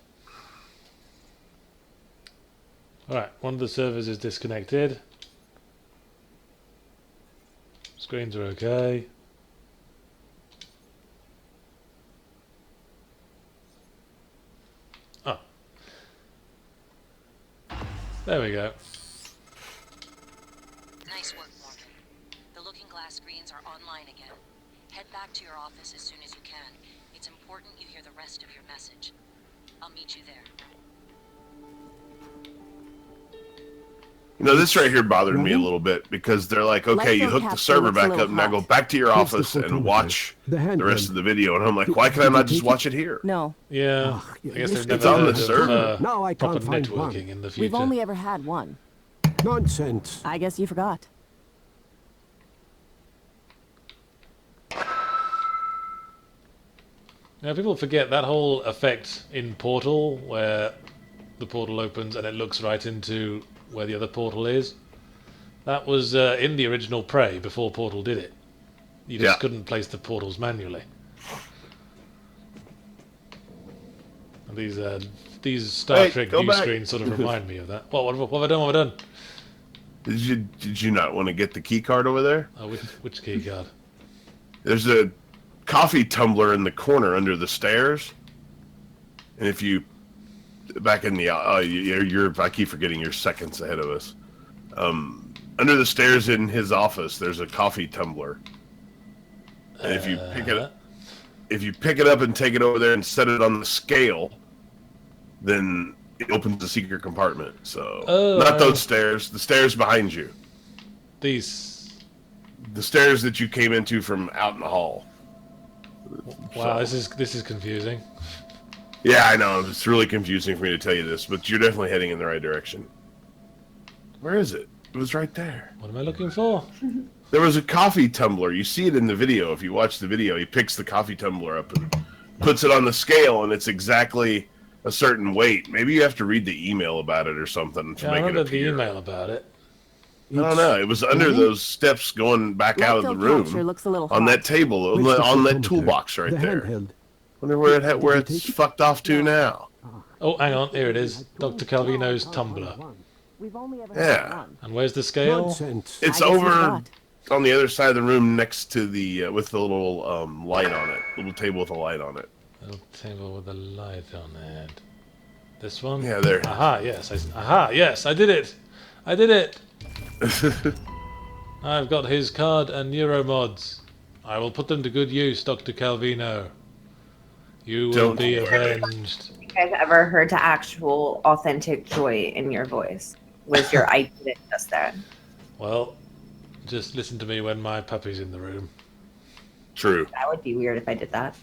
Alright, one of the servers is disconnected. Screens are okay. Oh. There we go. Nice work, Morgan. The looking glass screens are online again. Head back to your office as soon as you can. It's important you hear the rest of your message. I'll meet you there. You know, this right here bothered me a little bit because they're like, okay, you hook the server back up, now go back to your office and watch the rest of the video. And I'm like, why can I not just watch it here? No. Yeah, I guess they've It's never on the heard server. of Now I proper can't find networking one. in the future. We've only ever had one. Nonsense. I guess you forgot. Now, people forget that whole effect in Portal, where the portal opens and it looks right into where the other portal is. That was in the original Prey before Portal did it. You just couldn't place the portals manually. And these Star Trek view screens sort of remind me of that. What have I done? What have I done? Did you not want to get the key card over there? Oh, which key card? There's a coffee tumbler in the corner under the stairs, and if you back in the I keep forgetting you're seconds ahead of us. Under the stairs in his office, there's a coffee tumbler, and if you pick it up and take it over there and set it on the scale, then it opens a secret compartment. So not those stairs, the stairs behind you. The stairs that you came into from out in the hall. Wow, this is confusing. Yeah, I know. It's really confusing for me to tell you this, but you're definitely heading in the right direction. Where is it? It was right there. What am I looking for? There was a coffee tumbler. You see it in the video. If you watch the video, he picks the coffee tumbler up and puts it on the scale, and it's exactly a certain weight. Maybe you have to read the email about it or something to make it appear. I read the email about it. I don't know. It was under those steps going back out of the room on that table, on that toolbox right there. Wonder where it's fucked off to now. Oh, hang on. Here it is. Dr. Calvino's tumbler. Yeah. And where's the scale? It's over on the other side of the room next to the with the little light on it. Little table with a light on it. Little table with a light on it. This one? Yeah, there. Aha, yes. Yes, I did it. I did it. I've got his card and neuromods. I will put them to good use, Dr. Calvino. You will be avenged. Have you guys ever heard to actual authentic joy in your voice? Was your I did it just then? Well, just listen to me when my puppy's in the room. True. That would be weird if I did that.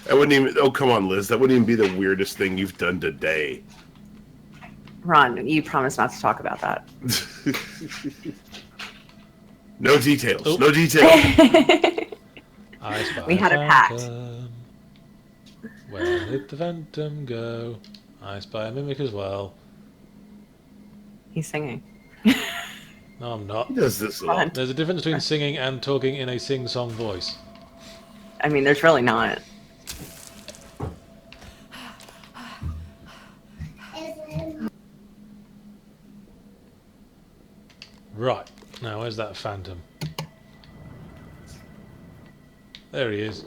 I wouldn't even. Oh, come on, Liz. That wouldn't even be the weirdest thing you've done today. Ron, you promised not to talk about that. No details. Oh. No details. We had a pact. Where did the phantom go? I spy a mimic as well. He's singing. No, I'm not. He does this a lot. There's a difference between singing and talking in a sing-song voice. I mean, there's really not. Right. Now, where's that phantom? There he is.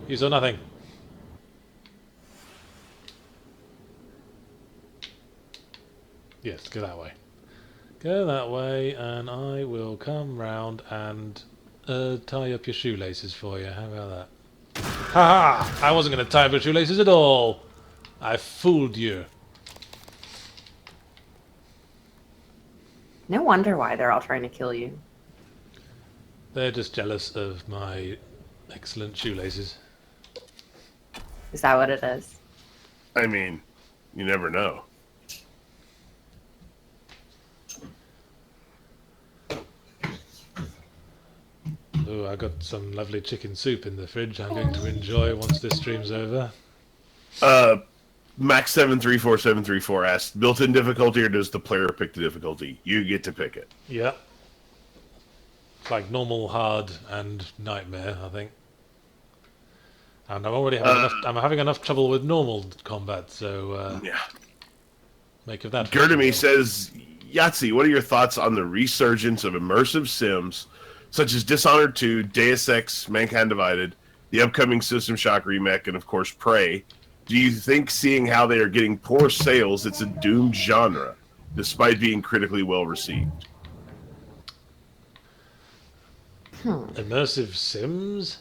You saw nothing. Yes, go that way. Go that way, and I will come round and tie up your shoelaces for you. How about that? Ha ha! I wasn't going to tie up your shoelaces at all. I fooled you. No wonder why they're all trying to kill you. They're just jealous of my excellent shoelaces. Is that what it is? I mean, you never know. Ooh, I got some lovely chicken soup in the fridge I'm going to enjoy once this stream's over. Max 734734 asks, built-in difficulty or does the player pick the difficulty? You get to pick it. Yeah. It's like normal, hard, and nightmare, I think. And I'm already having I'm having enough trouble with normal combat, so yeah. Make of that. Gerdemy says, Yahtzee, what are your thoughts on the resurgence of immersive sims such as Dishonored 2, Deus Ex, Mankind Divided, the upcoming System Shock remake, and of course Prey? Do you think, seeing how they are getting poor sales, it's a doomed genre, despite being critically well received? Immersive sims?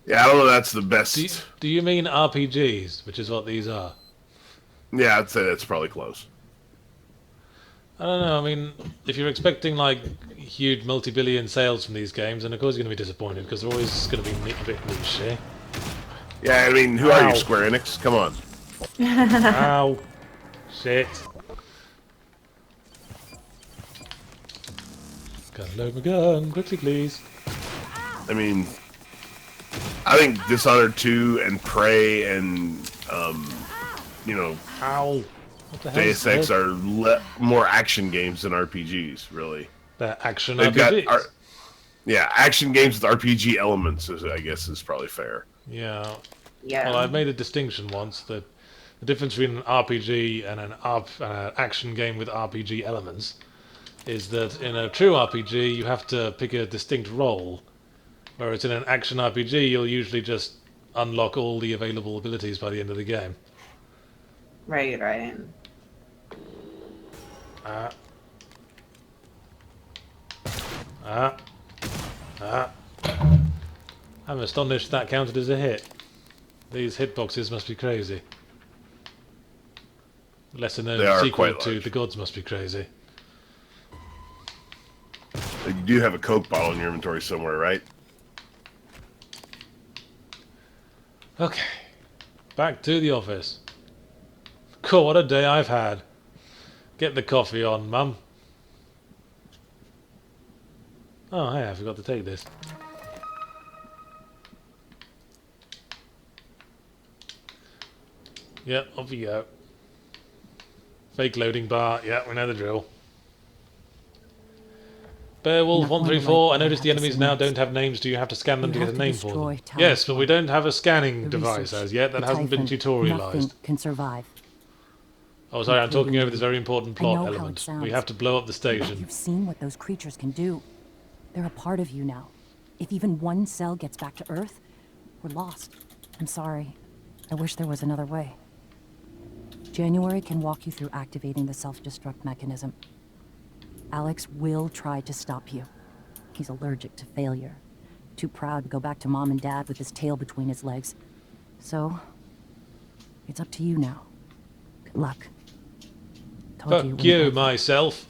Yeah, I don't know. That's the best. Do you mean RPGs, which is what these are? Yeah, I'd say that's probably close. I don't know. I mean, if you're expecting like huge multi-billion sales from these games, then of course you're going to be disappointed because they're always going to be a bit niche. Eh? Yeah, I mean, who are you, Square Enix? Come on. Ow. Shit. Gotta load my gun. Quickly, please. I mean, I think Dishonored 2 and Prey and, you know, Ow. What the hell Deus Ex are more action games than RPGs, really. They're action They've RPGs. Yeah, action games with RPG elements, I guess, is probably fair. Yeah. Yeah. Well, I've made a distinction once that the difference between an RPG and an action game with RPG elements is that in a true RPG you have to pick a distinct role, whereas in an action RPG you'll usually just unlock all the available abilities by the end of the game. Right, right. I'm astonished that counted as a hit. These hitboxes must be crazy. Lesser known sequel to The Gods Must Be Crazy. You do have a Coke bottle in your inventory somewhere, right? Okay. Back to the office. Cool, what a day I've had. Get the coffee on, Mum. Oh, hey, I forgot to take this. Yep, off you go. Fake loading bar. Yeah, we know the drill. Beowulf 134. I noticed the enemies now don't have names. Do you have to scan them to get a name for them? Yes, but we don't have a scanning device as yet. That hasn't been tutorialized. Nothing can survive. Oh, sorry, I'm talking over this very important plot element. We have to blow up the station. You've seen what those creatures can do. They're a part of you now. If even one cell gets back to Earth, we're lost. I'm sorry. I wish there was another way. January can walk you through activating the self-destruct mechanism. Alex will try to stop you. He's allergic to failure. Too proud to go back to Mom and Dad with his tail between his legs. So, it's up to you now. Good luck. Fuck you, myself.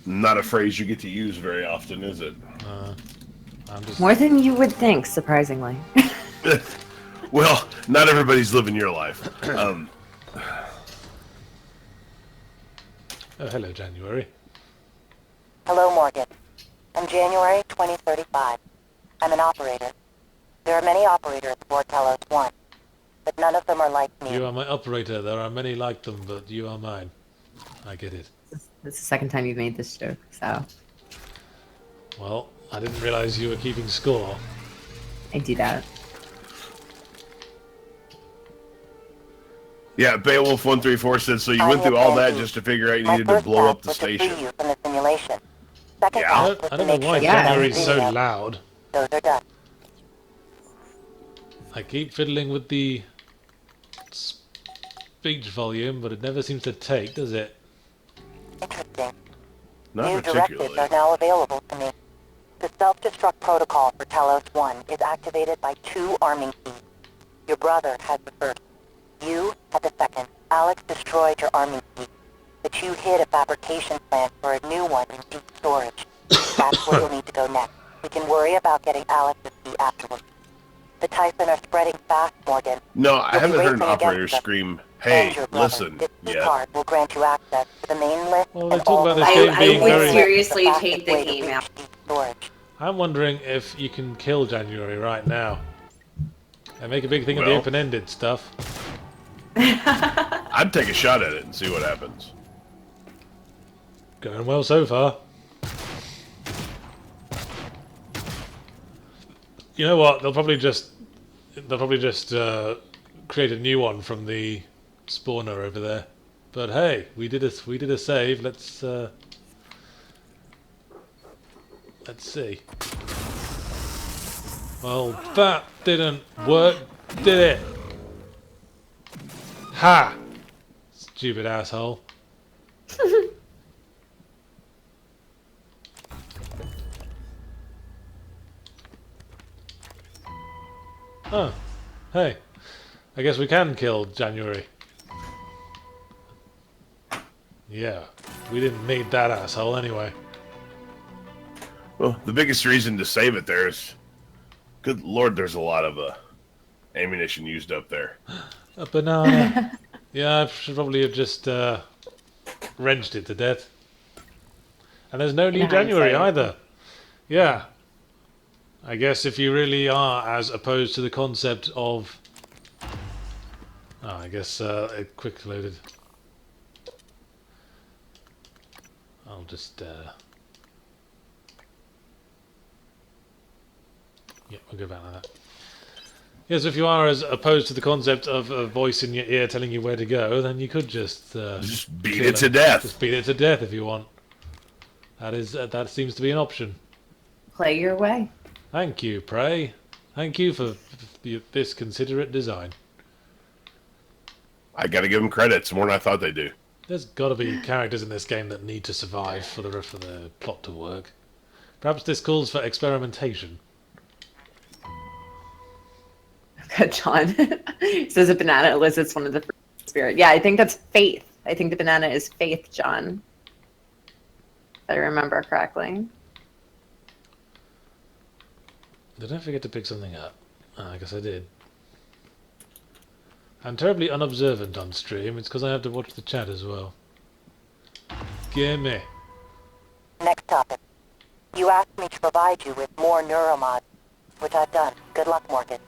Not a phrase you get to use very often, is it? More than you would think, surprisingly. Well, not everybody's living your life. Oh, hello, January. Hello, Morgan. I'm January 2035. I'm an operator. There are many operators aboard Telos 1, but none of them are like me. You are my operator. There are many like them, but you are mine. I get it. This is the second time you've made this joke, so... Well, I didn't realize you were keeping score. I do that. Yeah, Beowulf 134 said, so you went through all that just to figure out you needed to blow up the station. Yeah. I don't know why January's so loud. Those are done. I keep fiddling with the speech volume, but it never seems to take, does it? Interesting. Not New particularly. directives are now available to me. The self-destruct protocol for Telos 1 is activated by 2 arming keys. Your brother has the first. You had the second. Alex destroyed your arming key, but you hid a fabrication plant for a new one in deep storage. That's where you'll need to go next. We can worry about getting Alex's key afterwards. The Typhon are spreading fast, Morgan. No, I haven't heard an operator scream, hey, listen, yet. Card will grant you access to the main list. Well, they talk about this game being very... I would seriously take the game out. I'm wondering if you can kill January right now. I make a big thing of the open-ended stuff. I'd take a shot at it and see what happens. Going well so far. You know what? They'll probably just create a new one from the spawner over there. But hey, we did a save. Let's see. Well, that didn't work, did it? Ha! Stupid asshole. Oh, hey. I guess we can kill January. Yeah, we didn't need that asshole anyway. Well, the biggest reason to save it there is... Good lord, there's a lot of ammunition used up there. A banana. Yeah, I should probably have just wrenched it to death. And there's no new January either. Yeah. I guess if you really are as opposed to the concept of... Oh, I guess it quick loaded. I'll just... Yeah, we'll go back like that. Yes, if you are as opposed to the concept of a voice in your ear telling you where to go, then you could just beat it to death. Just beat it to death if you want. That seems to be an option. Play your way. Thank you, Prey. Thank you for this considerate design. I gotta give them credit. It's more than I thought they'd do. There's got to be characters in this game that need to survive for the plot to work. Perhaps this calls for experimentation. Good, John. Says a banana elicits one of the spirit. Yeah, I think that's faith. I think the banana is faith, John. If I remember correctly. Did I forget to pick something up? Oh, I guess I did. I'm terribly unobservant on stream. It's because I have to watch the chat as well. Gimme. Next topic. You asked me to provide you with more neuromods, which I've done. Good luck, Morgan.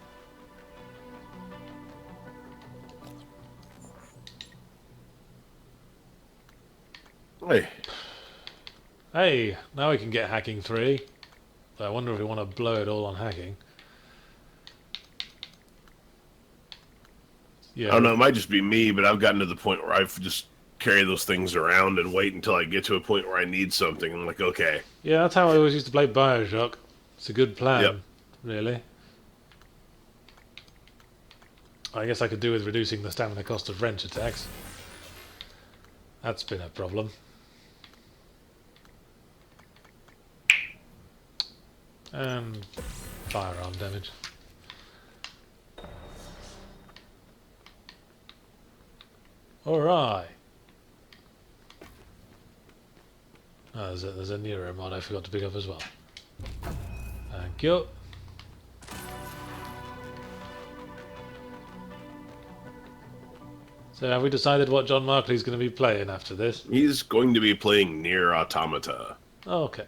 Hey. Hey, now we can get hacking 3. I wonder if we want to blow it all on hacking. Yeah. I don't know, it might just be me, but I've gotten to the point where I've just carry those things around and wait until I get to a point where I need something. I'm like, okay. Yeah, that's how I always used to play Bioshock. It's a good plan, really. I guess I could do with reducing the stamina cost of wrench attacks. That's been a problem. And firearm damage. Alright. Oh, there's a neuromod I forgot to pick up as well. Thank you. So have we decided what John Markley's going to be playing after this? He's going to be playing Nier Automata. Okay.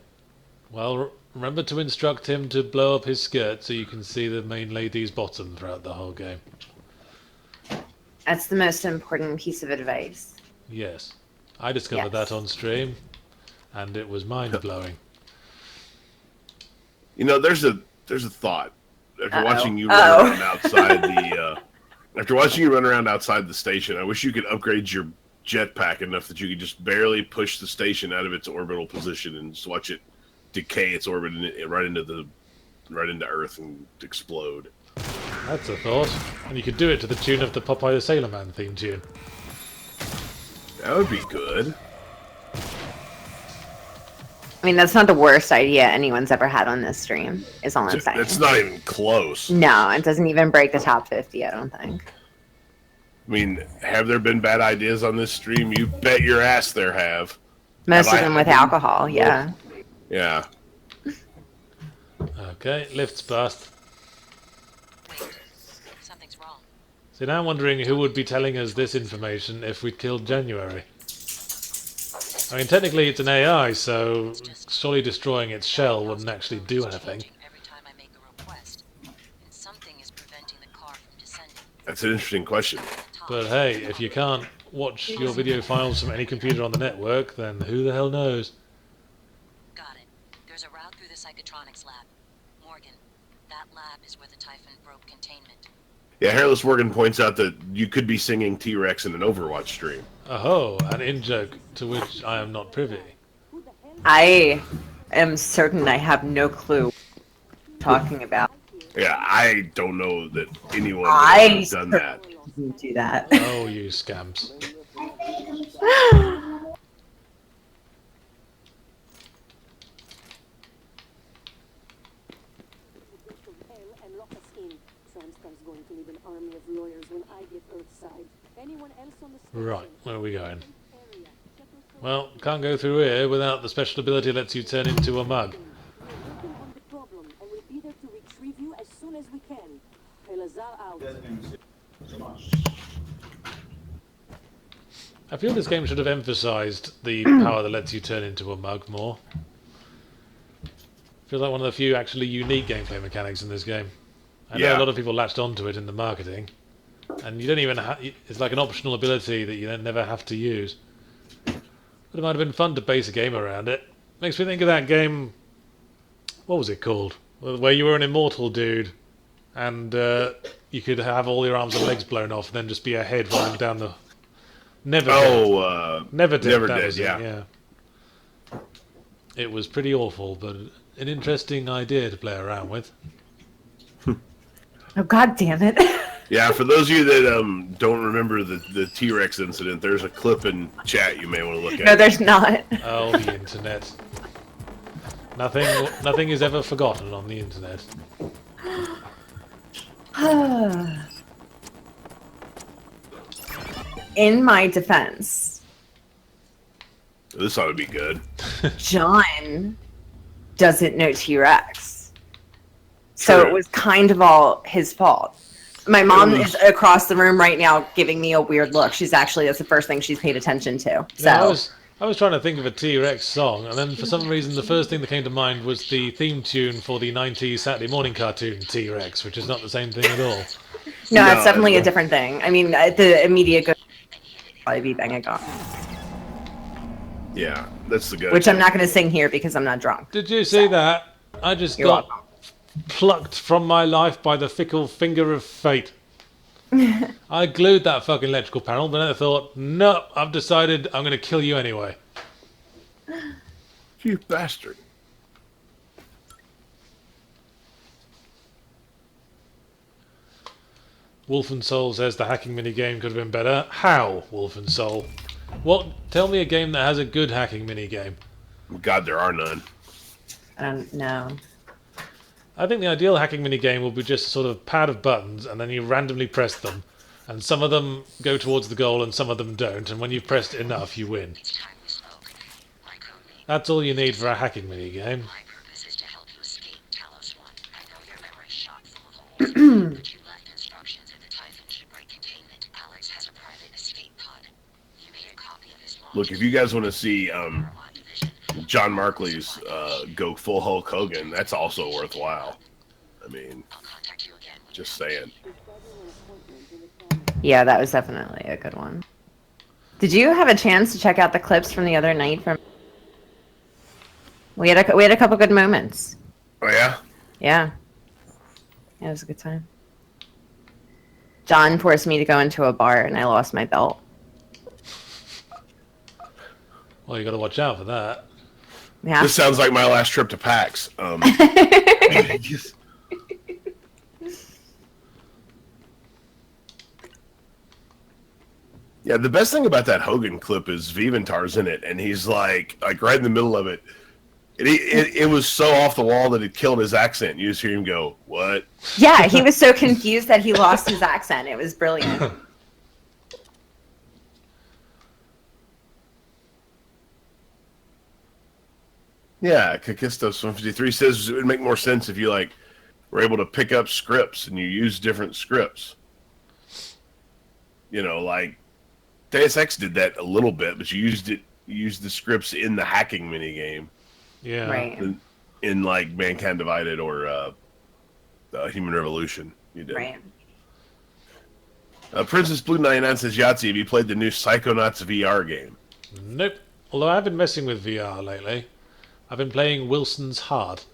Well, remember to instruct him to blow up his skirt so you can see the main lady's bottom throughout the whole game. That's the most important piece of advice. Yes. I discovered that on stream, and it was mind-blowing. You know, there's a thought. After watching you run around outside the... After watching you run around outside the station, I wish you could upgrade your jetpack enough that you could just barely push the station out of its orbital position and just watch it decay its orbit right into Earth and explode. That's a thought. And you could do it to the tune of the Popeye the Sailor Man theme tune. That would be good. I mean, that's not the worst idea anyone's ever had on this stream, is all I'm saying. It's not even close. No, it doesn't even break the top 50, I don't think. I mean, have there been bad ideas on this stream? You bet your ass there have. Most of them with alcohol, yeah. Yeah. Okay, lift's bust. Wait, something's wrong. So now I'm wondering who would be telling us this information if we'd killed January. I mean, technically it's an AI, so surely destroying its shell wouldn't actually do anything. Every time I make a request, and something is preventing the car That's an interesting question. But hey, if you can't watch your video files from any computer on the network, then who the hell knows? Got it. There's a route through the psychotronics lab. Morgan, that lab is where the Typhon broke containment. Yeah, Hairless Morgan points out that you could be singing T-Rex in an Overwatch stream. Oh, an in-joke to which I am not privy. I am certain I have no clue what you're talking about. Yeah, I don't know that anyone has done that. Do that. Oh, you scamps. Right, where are we going? Well, can't go through here without the special ability that lets you turn into a mug. I feel this game should have emphasised the power that lets you turn into a mug more. Feels like one of the few actually unique gameplay mechanics in this game. I know a lot of people latched onto it in the marketing, and you don't even it's like an optional ability that you then never have to use. But it might have been fun to base a game around it. Makes me think of that game, what was it called? Where you were an immortal dude, and you could have all your arms and legs blown off, and then just be a head rolling down the... Never Dead, yeah. It was pretty awful, but an interesting idea to play around with. Oh, God damn it. Yeah, for those of you that don't remember the T-Rex incident, there's a clip in chat you may want to look at. No, there's not. Oh, the internet. Nothing is ever forgotten on the internet. In my defense, this ought to be good. John doesn't know T-Rex. So it was kind of all his fault. My mom is across the room right now giving me a weird look. That's the first thing she's paid attention to. So yeah, I was trying to think of a T-Rex song, and then for some reason the first thing that came to mind was the theme tune for the 90s Saturday morning cartoon T-Rex, which is not the same thing at all. No, it's definitely a different thing. I mean, the immediate good probably be Bang It Gone. Yeah, that's the good. Which I'm not going to sing here because I'm not drunk. Did you see that? I just got plucked from my life by the fickle finger of fate. I glued that fucking electrical panel, but then I thought, no, I've decided I'm going to kill you anyway. You bastard. Wolfen Soul says the hacking minigame could have been better. How, Wolfen Soul? What? Tell me a game that has a good hacking minigame. God, there are none. I don't know. I think the ideal hacking minigame will be just a sort of pad of buttons, and then you randomly press them, and some of them go towards the goal and some of them don't, and when you've pressed it enough, you win. That's all you need for a hacking minigame. Look, if you guys want to see John Markley's go full Hulk Hogan, that's also worthwhile. I mean, just saying. Yeah, that was definitely a good one. Did you have a chance to check out the clips from the other night? We had a couple good moments. Oh yeah? Yeah. It was a good time. John forced me to go into a bar and I lost my belt. Well, you got to watch out for that. Yeah. This sounds like my last trip to PAX. Yeah, the best thing about that Hogan clip is Viventar's in it, and he's like right in the middle of it. It was so off the wall that it killed his accent. You just hear him go, "What?" Yeah, he was so confused that he lost his accent. It was brilliant. Yeah, Kakistos 153 says it would make more sense if you were able to pick up scripts and you use different scripts. You know, like Deus Ex did that a little bit, but you used the scripts in the hacking minigame. Yeah. Right. In like Mankind Divided or Human Revolution, you did. Right. Princess Blue 99 says, Yahtzee, have you played the new Psychonauts VR game? Nope. Although I've been messing with VR lately. I've been playing Wilson's Heart,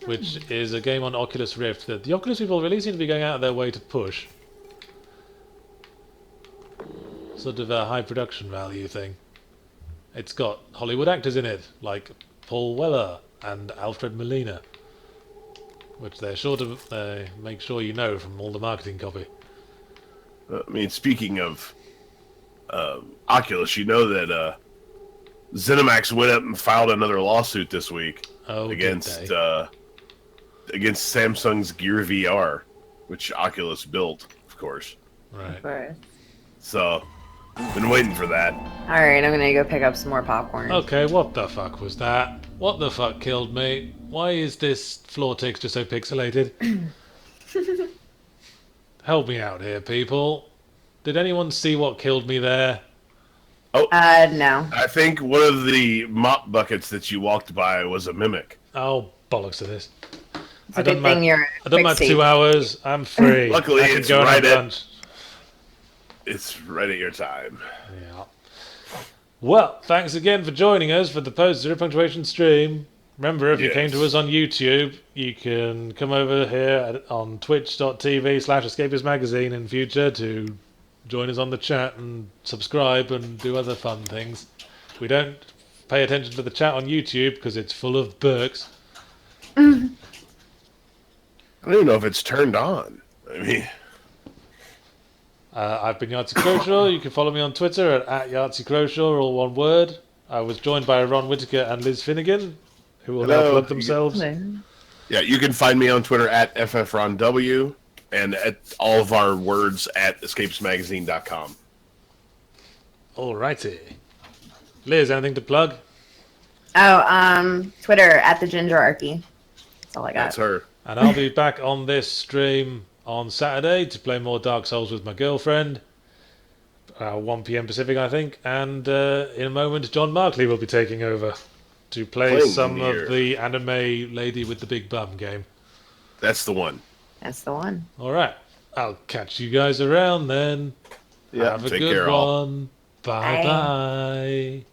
which is a game on Oculus Rift that the Oculus people really seem to be going out of their way to push. Sort of a high production value thing. It's got Hollywood actors in it, like Paul Weller and Alfred Molina, which they're sure to make sure you know from all the marketing copy. I mean, speaking of Oculus, you know that ZeniMax went up and filed another lawsuit this week against Samsung's Gear VR, which Oculus built, of course. Right. Of course. So, been waiting for that. Alright, I'm gonna go pick up some more popcorn. Okay, what the fuck was that? What the fuck killed me? Why is this floor texture so pixelated? Help me out here, people. Did anyone see what killed me there? Oh, no. I think one of the mop buckets that you walked by was a mimic. Oh, bollocks to this. It's a good thing you're I've done my 2 hours. I'm free. Luckily, I can it's go right and have at lunch. It's right at your time. Yeah. Well, thanks again for joining us for the Post Zero Punctuation stream. Remember, if you came to us on YouTube, you can come over here on twitch.tv/Escapist Magazine in future to join us on the chat and subscribe and do other fun things. We don't pay attention to the chat on YouTube because it's full of burks. I don't even know if it's turned on. I mean... I've been Yahtzee Croshaw. You can follow me on Twitter at Yahtzee Croshaw, all one word. I was joined by Ron Whittaker and Liz Finnegan, who will now plug themselves. Yeah, you can find me on Twitter at FFRonW and at all of our words at escapistmagazine.com. Alrighty. Liz, anything to plug? Twitter at the Gingerarchy. That's all I got. That's her. And I'll be back on this stream on Saturday to play more Dark Souls with my girlfriend. 1 p.m. Pacific, I think. And in a moment, John Markley will be taking over to play some of the anime Lady with the Big Bum game. That's the one. That's the one. All right. I'll catch you guys around then. Yeah, have a take good care, one. Bye-bye.